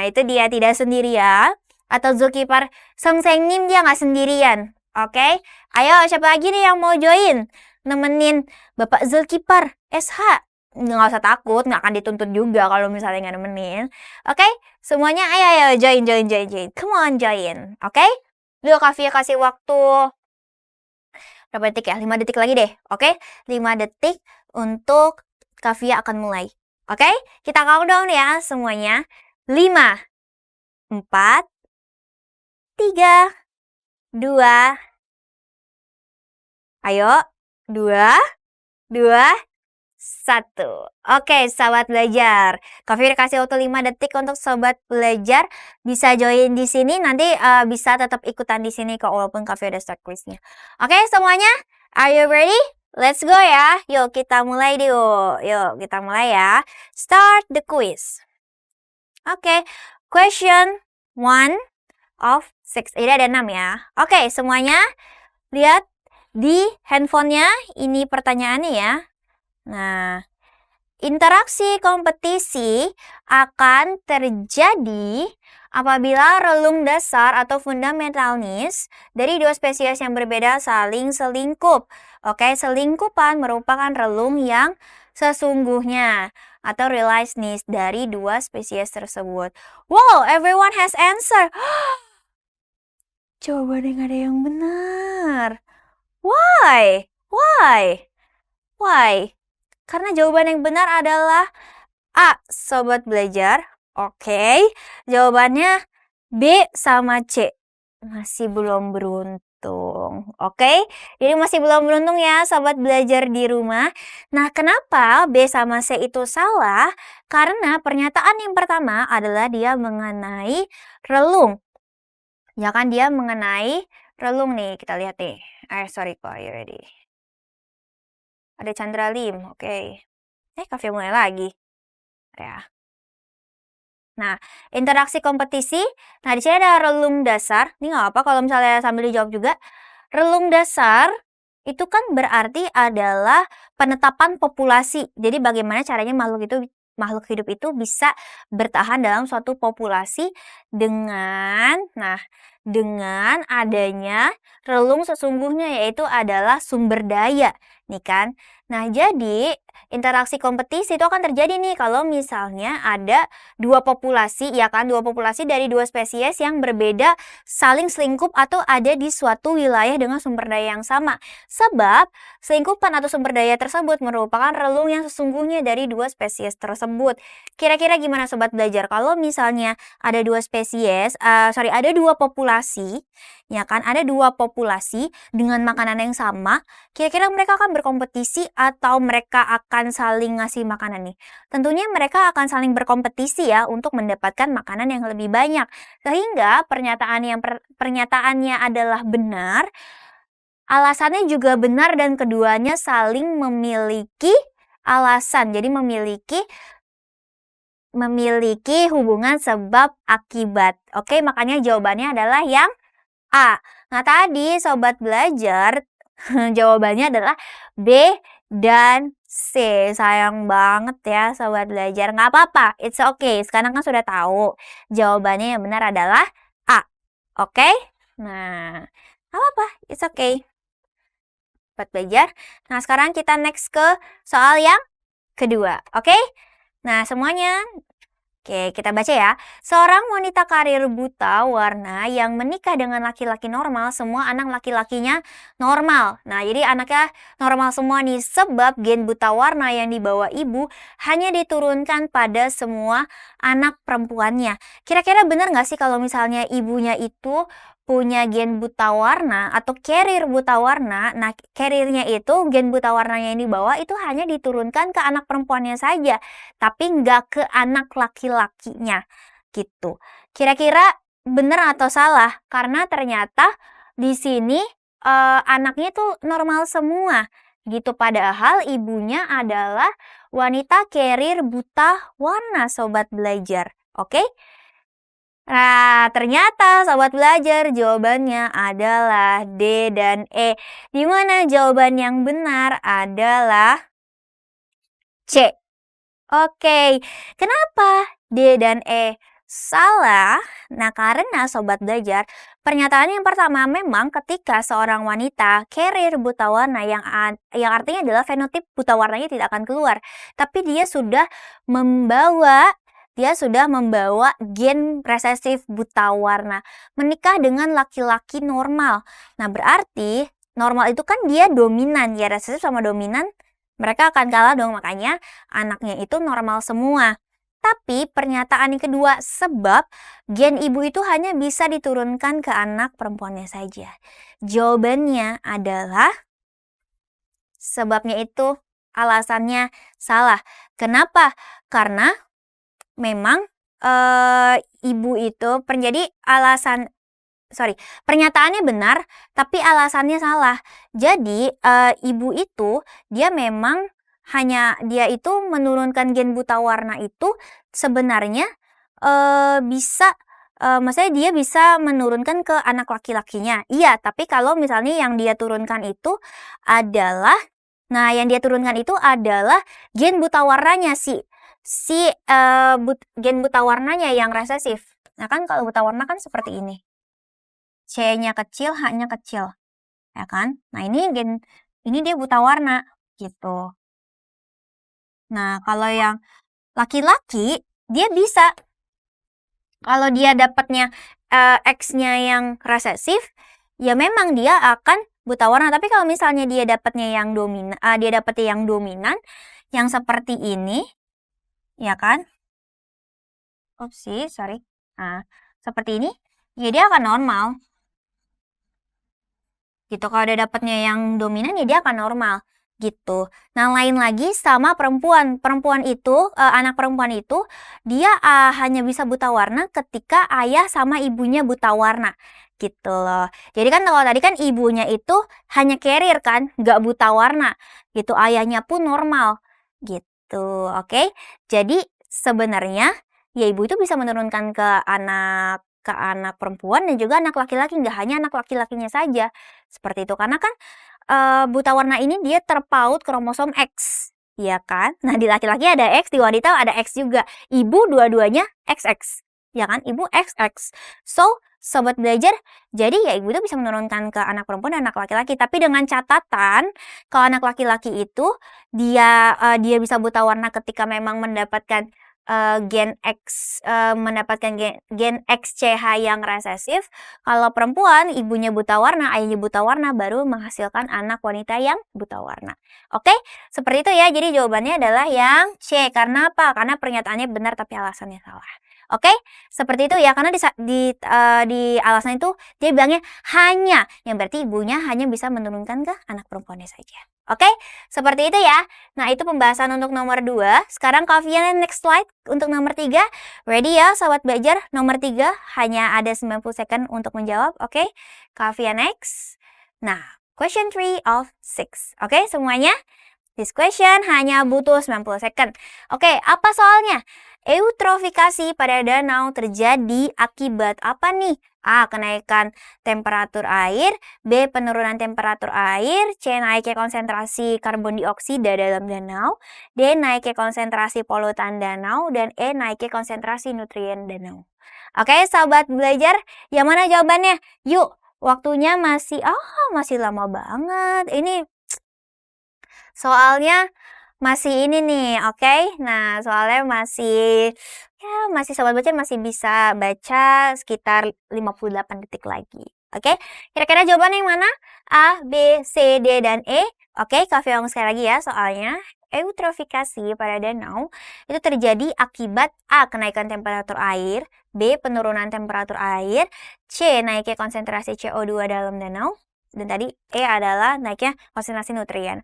A: itu dia tidak sendirian, atau Zulkifar Sengsengnim dia nggak sendirian. Oke, ayo siapa lagi nih yang mau join nemenin Bapak Zulkifar SH? Nggak usah takut, nggak akan dituntut juga kalau misalnya nggak nemenin. Oke, semuanya ayo join. Come on join. Oke, dulu Kavia kasih waktu berapa detik ya? 5 detik lagi deh. Oke, 5 detik untuk Kavia akan mulai. Oke, kita countdown ya semuanya. 5, 4, 3, 2, ayo, 2, 1. Oke, sahabat belajar. Kavia kasih waktu 5 detik untuk sobat belajar bisa join di sini. Nanti bisa tetap ikutan di sini kok walaupun Kavia udah start quiznya. Oke, semuanya, are you ready? Let's go ya. Yuk kita mulai yuk. Yuk kita mulai ya. Start the quiz. Oke, question 1 of 6. Ini ada 6 ya. Oke, semuanya lihat di handphonenya. Ini pertanyaannya ya. Nah, interaksi kompetisi akan terjadi apabila relung dasar atau fundamentalis dari dua spesies yang berbeda saling selingkup. Oke, selingkupan merupakan relung yang sesungguhnya atau realize-ness dari dua spesies tersebut. Wow, everyone has answer. Jawabannya nggak ada yang benar. Why? Karena jawaban yang benar adalah A, sobat belajar. Oke, jawabannya B sama C. Masih belum beruntung. Oke, jadi masih belum beruntung ya sobat belajar di rumah. Nah, kenapa B sama C itu salah? Karena pernyataan yang pertama adalah dia mengenai relung. Ya kan, dia mengenai relung nih. Kita lihat nih. Sorry kok, you ready? Ada Chandra Lim, oke. Kavia mulai lagi. Ya. Nah, interaksi kompetisi. Nah, di sini ada relung dasar. Ini nggak apa kalau misalnya sambil dijawab juga. Relung dasar itu kan berarti adalah penetapan populasi. Jadi bagaimana caranya makhluk hidup itu bisa bertahan dalam suatu populasi dengan adanya relung sesungguhnya, yaitu adalah sumber daya nih kan. Nah, jadi interaksi kompetisi itu akan terjadi nih kalau misalnya ada dua populasi, ya kan, dua populasi dari dua spesies yang berbeda saling selingkup atau ada di suatu wilayah dengan sumber daya yang sama. Sebab selingkupan atau sumber daya tersebut merupakan relung yang sesungguhnya dari dua spesies tersebut. Kira-kira gimana sobat belajar kalau misalnya ada dua populasi, ya kan, ada dua populasi dengan makanan yang sama, kira-kira mereka akan berkompetisi atau mereka akan saling ngasih makanan nih? Tentunya mereka akan saling berkompetisi ya untuk mendapatkan makanan yang lebih banyak. Sehingga pernyataannya adalah benar, alasannya juga benar, dan keduanya saling memiliki alasan. Jadi memiliki memiliki hubungan sebab akibat. Oke, makanya jawabannya adalah yang A. Nah, tadi sobat belajar jawabannya adalah B dan C. Sayang banget ya sobat belajar. Nggak apa-apa, it's okay. Sekarang kan sudah tahu. Jawabannya yang benar adalah A. Oke? Nah, nggak apa-apa, it's okay. Sobat belajar. Nah, sekarang kita next ke soal yang kedua. Oke? Nah, semuanya. Oke, kita baca ya. Seorang wanita karir buta warna yang menikah dengan laki-laki normal, semua anak laki-lakinya normal. Nah, jadi anaknya normal semua nih, sebab gen buta warna yang dibawa ibu hanya diturunkan pada semua anak perempuannya. Kira-kira benar nggak sih kalau misalnya ibunya itu punya gen buta warna atau carrier buta warna? Nah, carriernya itu, gen buta warnanya yang dibawa itu hanya diturunkan ke anak perempuannya saja, tapi nggak ke anak laki-lakinya gitu. Kira-kira benar atau salah? Karena ternyata di sini anaknya tuh normal semua gitu, padahal ibunya adalah wanita carrier buta warna sobat belajar. Oke? Nah, ternyata sobat belajar jawabannya adalah D dan E. Di mana jawaban yang benar adalah C. Oke, kenapa D dan E salah? Nah, karena sobat belajar, pernyataan yang pertama memang ketika seorang wanita carrier buta warna yang artinya adalah fenotip buta warnanya tidak akan keluar, tapi dia sudah membawa gen resesif buta warna, menikah dengan laki-laki normal. Nah, berarti normal itu kan dia dominan, ya resesif sama dominan mereka akan kalah dong, makanya anaknya itu normal semua. Tapi pernyataan yang kedua, sebab gen ibu itu hanya bisa diturunkan ke anak perempuannya saja. Jawabannya adalah sebabnya itu alasannya salah. Kenapa? Karena memang ibu itu pernyataannya benar tapi alasannya salah. Jadi ibu itu dia itu menurunkan gen buta warna itu sebenarnya maksudnya dia bisa menurunkan ke anak laki-lakinya. Iya, tapi kalau misalnya yang dia turunkan itu adalah gen buta warnanya gen buta warnanya yang resesif. Nah, kan kalau buta warna kan seperti ini. C-nya kecil, H-nya kecil. Ya kan? Nah, ini dia buta warna gitu. Nah, kalau yang laki-laki dia bisa, kalau dia dapatnya X-nya yang resesif, ya memang dia akan buta warna. Tapi kalau misalnya dia dapatnya yang dominan, yang seperti ini, ya kan? Nah, seperti ini, ya dia akan normal. Gitu, kalau dia dapatnya yang dominan, ya dia akan normal. Gitu. Nah, lain lagi sama perempuan. Anak perempuan itu, dia hanya bisa buta warna ketika ayah sama ibunya buta warna. Gitu loh. Jadi kan kalau tadi kan ibunya itu hanya carrier kan, nggak buta warna. Gitu, ayahnya pun normal. Gitu, oke? Jadi sebenarnya ya ibu itu bisa menurunkan ke anak perempuan dan juga anak laki-laki, nggak hanya anak laki-lakinya saja. Seperti itu, karena kan buta warna ini dia terpaut kromosom X, ya kan? Nah, di laki-laki ada X, di wanita ada X juga. Ibu dua-duanya XX, ya kan? Ibu XX. So, sobat belajar, jadi ya ibu itu bisa menurunkan ke anak perempuan dan anak laki-laki, tapi dengan catatan kalau anak laki-laki itu dia bisa buta warna ketika memang mendapatkan gen XCH yang resesif. Kalau perempuan, ibunya buta warna, ayahnya buta warna, baru menghasilkan anak wanita yang buta warna. Oke, seperti itu ya. Jadi jawabannya adalah yang C. Karena apa? Karena pernyataannya benar tapi alasannya salah. Oke, seperti itu ya. Karena di alasan itu dia bilangnya hanya, yang berarti ibunya hanya bisa menurunkan ke anak perempuannya saja. Oke, seperti itu ya. Nah, itu pembahasan untuk nomor 2. Sekarang Kavian next slide untuk nomor 3. Ready ya, sobat belajar? Nomor 3 hanya ada 90 second untuk menjawab. Oke, Kavian next. Nah, question 3 of 6. Oke, semuanya? This question hanya butuh 90 second. Oke, apa soalnya? Eutrofikasi pada danau terjadi akibat apa nih? A. Kenaikan temperatur air, B. Penurunan temperatur air, C. Naiknya konsentrasi karbon dioksida dalam danau, D. Naiknya konsentrasi polutan danau, dan E. Naiknya konsentrasi nutrien danau. Oke, sahabat belajar, yang mana jawabannya? Yuk, waktunya masih lama banget. Ini soalnya masih ini nih, oke? Nah, soalnya masih sobat belajar masih bisa baca sekitar 58 detik lagi. Oke, kira-kira jawabannya yang mana? A, B, C, D, dan E. Oke, Kak Fiong sekali lagi ya soalnya. Eutrofikasi pada danau itu terjadi akibat A. Kenaikan temperatur air, B. Penurunan temperatur air, C. Naiknya konsentrasi CO2 dalam danau, dan tadi E adalah naiknya konsentrasi nutrien.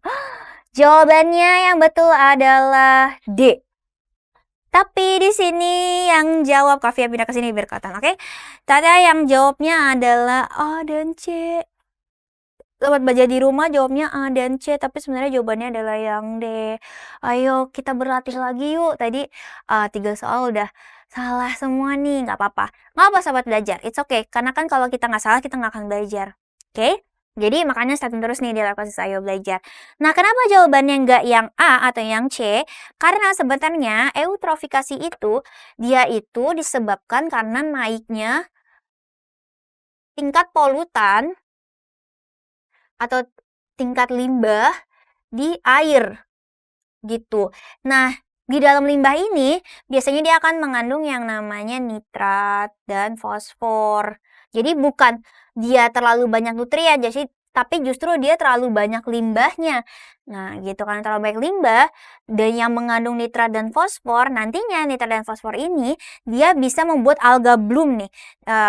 A: Jawabannya yang betul adalah D. Tapi di sini yang jawab, Kavia pindah ke sini biar kelihatan, oke? Ternyata yang jawabnya adalah A dan C. Sobat belajar di rumah jawabnya A dan C, tapi sebenarnya jawabannya adalah yang D. Ayo kita berlatih lagi yuk. Tadi 3 soal udah salah semua nih, nggak apa-apa. Nggak apa sobat belajar, it's okay. Karena kan kalau kita nggak salah, kita nggak akan belajar. Oke? Jadi makanya starting terus nih di proses Ayo Belajar. Nah, kenapa jawabannya nggak yang A atau yang C? Karena sebenarnya eutrofikasi dia itu disebabkan karena naiknya tingkat polutan atau tingkat limbah di air gitu. Nah, di dalam limbah ini biasanya dia akan mengandung yang namanya nitrat dan fosfor. Jadi bukan dia terlalu banyak nutrien, tapi justru dia terlalu banyak limbahnya. Nah, gitu kan, terlalu banyak limbah dan yang mengandung nitrat dan fosfor, nantinya nitrat dan fosfor ini dia bisa membuat alga bloom nih,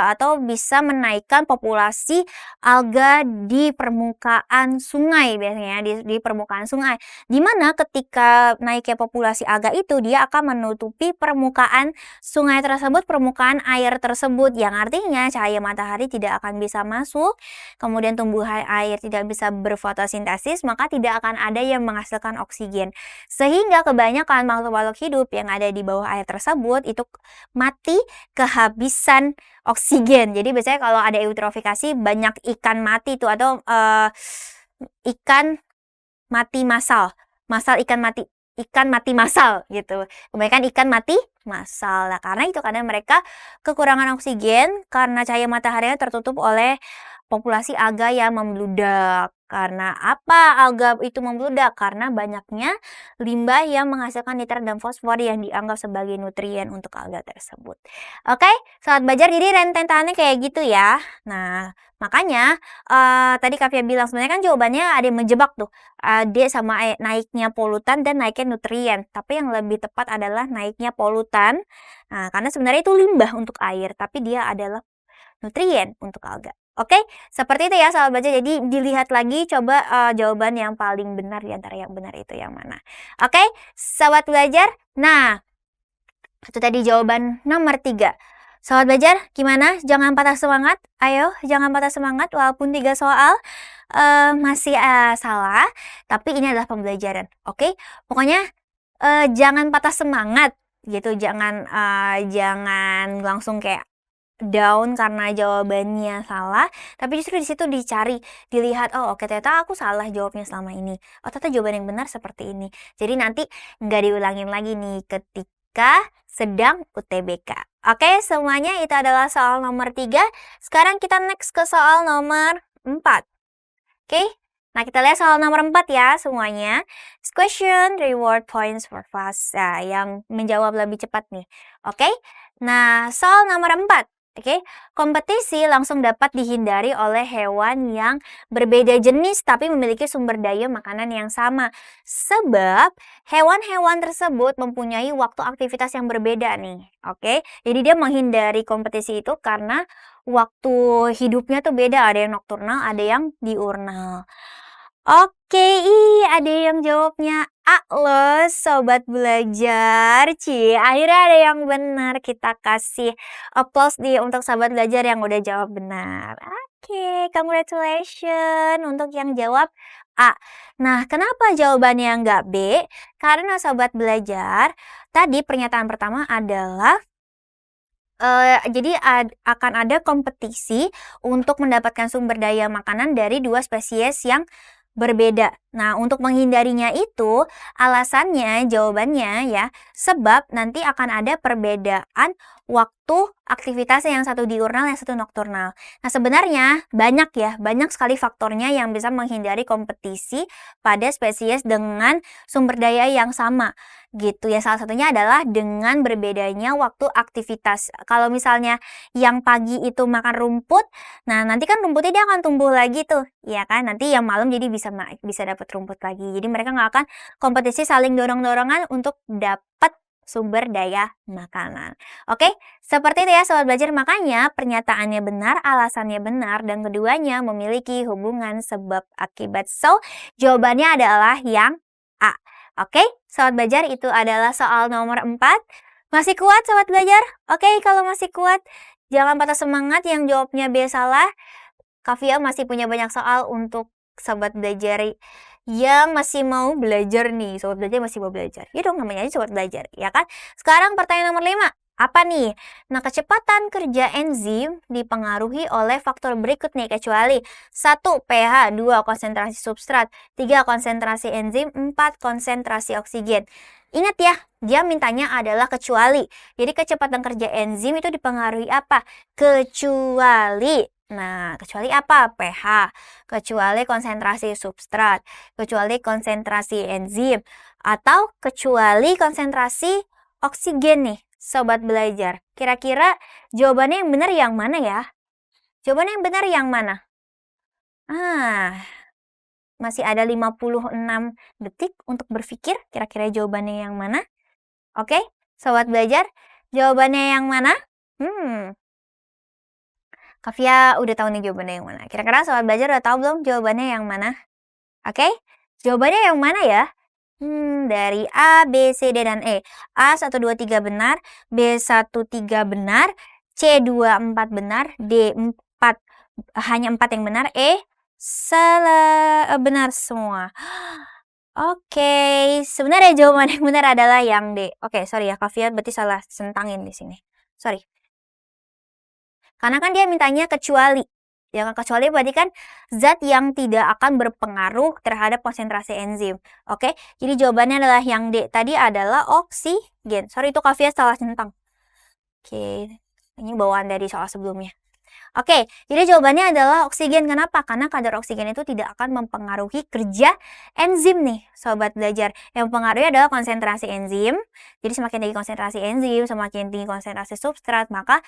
A: atau bisa menaikkan populasi alga di permukaan sungai biasanya di permukaan sungai. Dimana ketika naiknya populasi alga itu dia akan menutupi permukaan sungai tersebut, permukaan air tersebut, yang artinya cahaya matahari tidak akan bisa masuk, kemudian tumbuhan air tidak bisa berfotosintesis, maka tidak akan ada yang menghasilkan oksigen. Sehingga kebanyakan makhluk-makhluk hidup yang ada di bawah air tersebut itu mati kehabisan oksigen. Jadi biasanya kalau ada eutrofikasi banyak ikan mati tuh, atau ikan mati massal ikan mati massal gitu. Kebanyakan ikan mati massal. Nah, karena itu karena mereka kekurangan oksigen karena cahaya matahari tertutup oleh populasi alga yang membludak. Karena apa alga itu membludak? Karena banyaknya limbah yang menghasilkan nitrat dan fosfor yang dianggap sebagai nutrien untuk alga tersebut. Oke, sahabat belajar, jadi rentetannya kayak gitu ya. Nah, makanya tadi Kavia bilang sebenarnya kan jawabannya ada yang menjebak tuh. D sama E, naiknya polutan dan naiknya nutrien. Tapi yang lebih tepat adalah naiknya polutan. Nah, karena sebenarnya itu limbah untuk air, tapi dia adalah nutrien untuk alga. Oke, seperti itu ya sahabat belajar. Jadi dilihat lagi coba jawaban yang paling benar di antara yang benar itu yang mana. Oke, sahabat belajar. Nah, itu tadi jawaban nomor 3. Sahabat belajar, gimana? Jangan patah semangat. Ayo, jangan patah semangat walaupun 3 soal masih salah, tapi ini adalah pembelajaran. Oke, pokoknya jangan patah semangat gitu. Jangan langsung kayak down karena jawabannya salah, tapi justru di situ dilihat, oh oke, ternyata aku salah jawabnya selama ini. Oh, ternyata jawaban yang benar seperti ini. Jadi nanti nggak diulangin lagi nih ketika sedang UTBK. Oke, semuanya itu adalah soal nomor 3. Sekarang kita next ke soal nomor 4. Oke, nah kita lihat soal nomor 4 ya semuanya. Question, reward points for fast. Nah, yang menjawab lebih cepat nih. Oke, nah soal nomor 4. Oke, kompetisi langsung dapat dihindari oleh hewan yang berbeda jenis tapi memiliki sumber daya makanan yang sama. Sebab hewan-hewan tersebut mempunyai waktu aktivitas yang berbeda nih. Oke, jadi dia menghindari kompetisi itu karena waktu hidupnya tuh beda. Ada yang nokturnal, ada yang diurnal. Oke, ada yang jawabnya A loh sobat belajar. Akhirnya ada yang benar. Kita kasih applause nih untuk sobat belajar yang udah jawab benar. Oke, congratulations untuk yang jawab A. Nah, kenapa jawabannya nggak B? Karena sobat belajar, tadi pernyataan pertama adalah jadi akan ada kompetisi untuk mendapatkan sumber daya makanan dari 2 spesies yang berbeda. Nah, untuk menghindarinya itu, alasannya, jawabannya ya, sebab nanti akan ada perbedaan waktu aktivitas yang satu diurnal, yang satu nokturnal. Nah, sebenarnya banyak sekali faktornya yang bisa menghindari kompetisi pada spesies dengan sumber daya yang sama gitu ya. Salah satunya adalah dengan berbedanya waktu aktivitas. Kalau misalnya yang pagi itu makan rumput, nah nanti kan rumputnya dia akan tumbuh lagi tuh, ya kan? Nanti yang malam jadi bisa dapat rumput lagi. Jadi mereka nggak akan kompetisi saling dorong-dorongan untuk dapat sumber daya makanan. Oke, seperti itu ya sobat belajar. Makanya pernyataannya benar, alasannya benar, dan keduanya memiliki hubungan sebab akibat. So, jawabannya adalah yang A. Oke, sobat belajar, itu adalah soal nomor 4. Masih kuat sobat belajar? Oke, kalau masih kuat, jangan patah semangat yang jawabnya B salah. Kavia masih punya banyak soal untuk sobat belajar yang masih mau belajar nih. Sobat belajar masih mau belajar. Ya dong, namanya aja sobat belajar, ya kan? Sekarang pertanyaan nomor 5. Apa nih? Nah, kecepatan kerja enzim dipengaruhi oleh faktor berikut nih, kecuali 1. pH, 2. konsentrasi substrat, 3. konsentrasi enzim, 4. konsentrasi oksigen. Ingat ya, dia mintanya adalah kecuali. Jadi kecepatan kerja enzim itu dipengaruhi apa? Kecuali. Nah, kecuali apa? pH, kecuali konsentrasi substrat, kecuali konsentrasi enzim, atau kecuali konsentrasi oksigen nih, sobat belajar. Kira-kira jawabannya yang benar yang mana ya? Jawabannya yang benar yang mana? Masih ada 56 detik untuk berpikir kira-kira jawabannya yang mana. Oke, sobat belajar, jawabannya yang mana? Kavia udah tahu nih jawabannya yang mana. Kira-kira sobat belajar udah tahu belum jawabannya yang mana? Oke, jawabannya yang mana ya? Dari A, B, C, D, dan E. A 1, 2, 3 benar, B 1, 3 benar, C 2, 4 benar, D 4, hanya 4 yang benar, E salah, benar semua. Oke, sebenarnya jawaban yang benar adalah yang D. Oke, sorry ya, Kavia berarti salah centangin di sini. Sorry. Karena kan dia mintanya kecuali. Ya kan, kecuali berarti kan zat yang tidak akan berpengaruh terhadap konsentrasi enzim. Oke, jadi jawabannya adalah yang D. Tadi adalah oksigen. Sorry, itu Kavia salah centang. Oke, ini bawaan dari soal sebelumnya. Oke, jadi jawabannya adalah oksigen. Kenapa? Karena kadar oksigen itu tidak akan mempengaruhi kerja enzim nih, sobat belajar. Yang mempengaruhi adalah konsentrasi enzim. Jadi semakin tinggi konsentrasi enzim, semakin tinggi konsentrasi substrat, maka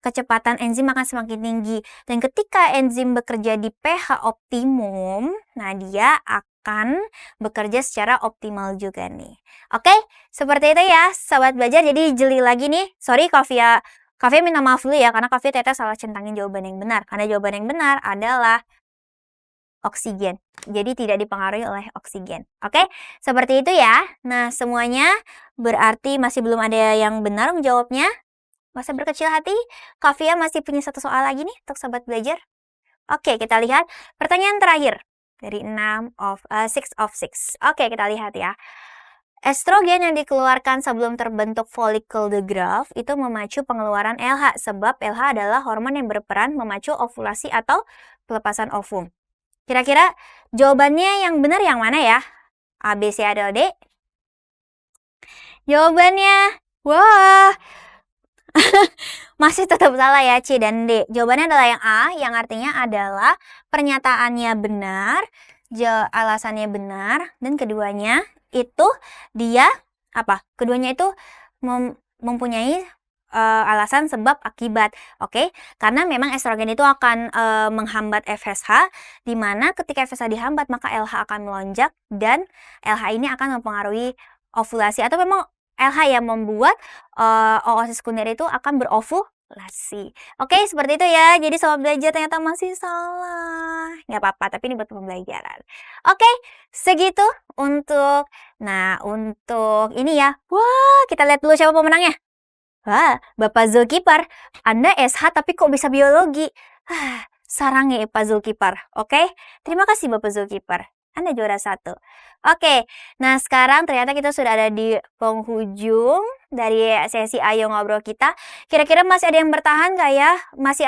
A: kecepatan enzim akan semakin tinggi. Dan ketika enzim bekerja di pH optimum, nah dia akan bekerja secara optimal juga nih. Oke, seperti itu ya, sobat belajar. Jadi jeli lagi nih. Sorry Kavia minta maaf dulu ya, karena Kavia ternyata salah centangin jawaban yang benar. Karena jawaban yang benar adalah oksigen. Jadi tidak dipengaruhi oleh oksigen. Oke, seperti itu ya. Nah, semuanya berarti masih belum ada yang benar menjawabnya. Gak usah berkecil hati, Kavia masih punya satu soal lagi nih untuk sobat belajar. Oke, kita lihat pertanyaan terakhir dari 6 of 6. Oke, kita lihat ya. Estrogen yang dikeluarkan sebelum terbentuk follicle the graft itu memacu pengeluaran LH, sebab LH adalah hormon yang berperan memacu ovulasi atau pelepasan ovum. Kira-kira jawabannya yang benar yang mana ya? A, B, C, atau D? Jawabannya, wah, masih tetap salah ya, C dan D. Jawabannya adalah yang A, yang artinya adalah pernyataannya benar, alasannya benar, dan keduanya itu dia apa? Keduanya itu mempunyai alasan sebab akibat. Oke, karena memang estrogen itu akan menghambat FSH, di mana ketika FSH dihambat maka LH akan melonjak dan LH ini akan mempengaruhi ovulasi, atau memang LH yang membuat oosis sekunder itu akan manipulasi. Oke, seperti itu ya. Jadi sobat belajar ternyata masih salah. Nggak apa-apa, tapi ini buat pembelajaran. Oke, segitu untuk untuk ini ya. Wah, kita lihat dulu siapa pemenangnya. Wah, Bapak Zulkifar, Anda SH tapi kok bisa biologi? Sarang ya Pak Zulkifar. Oke, terima kasih Bapak Zulkifar. Anda juara 1. Oke, nah sekarang ternyata kita sudah ada di penghujung dari sesi Ayo Ngobrol kita. Kira-kira masih ada yang bertahan nggak ya? Masih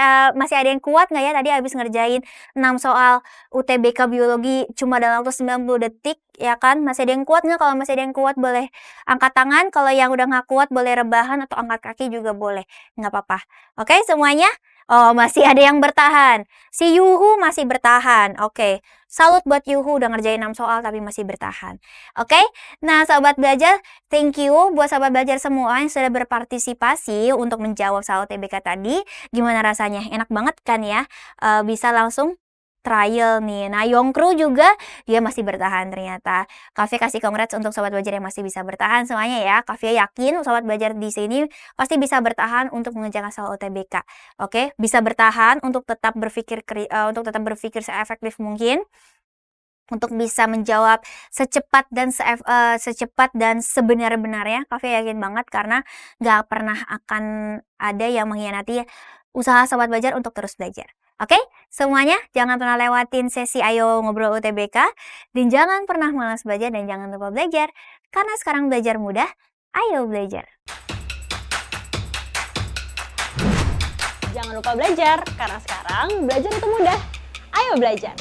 A: ada yang kuat nggak ya? Tadi habis ngerjain 6 soal UTBK biologi cuma dalam waktu 90 detik, ya kan? Masih ada yang kuat nggak? Kalau masih ada yang kuat boleh angkat tangan. Kalau yang udah nggak kuat boleh rebahan atau angkat kaki juga boleh. Nggak apa-apa. Oke, semuanya? Oh, masih ada yang bertahan. Si Yuhu masih bertahan. Oke, salut buat Yuhu udah ngerjain 6 soal tapi masih bertahan. Oke, nah sahabat belajar, thank you buat sahabat belajar semua yang sudah berpartisipasi untuk menjawab soal TBK tadi. Gimana rasanya? Enak banget kan ya? Bisa langsung trial nih. Nah, Yongkru juga dia masih bertahan ternyata. Kafia kasih congrats untuk sobat belajar yang masih bisa bertahan semuanya ya. Kafia yakin sobat belajar di sini pasti bisa bertahan untuk mengerjakan soal UTBK. Oke, bisa bertahan untuk tetap berpikir seefektif mungkin. Untuk bisa menjawab secepat dan sebenar-benarnya. Kafia yakin banget karena gak pernah akan ada yang mengkhianati usaha sobat belajar untuk terus belajar. Oke, semuanya jangan pernah lewatin sesi Ayo Ngobrol UTBK dan jangan pernah malas belajar dan jangan lupa belajar karena sekarang belajar mudah. Ayo belajar.
B: Jangan lupa belajar karena sekarang belajar itu mudah. Ayo belajar.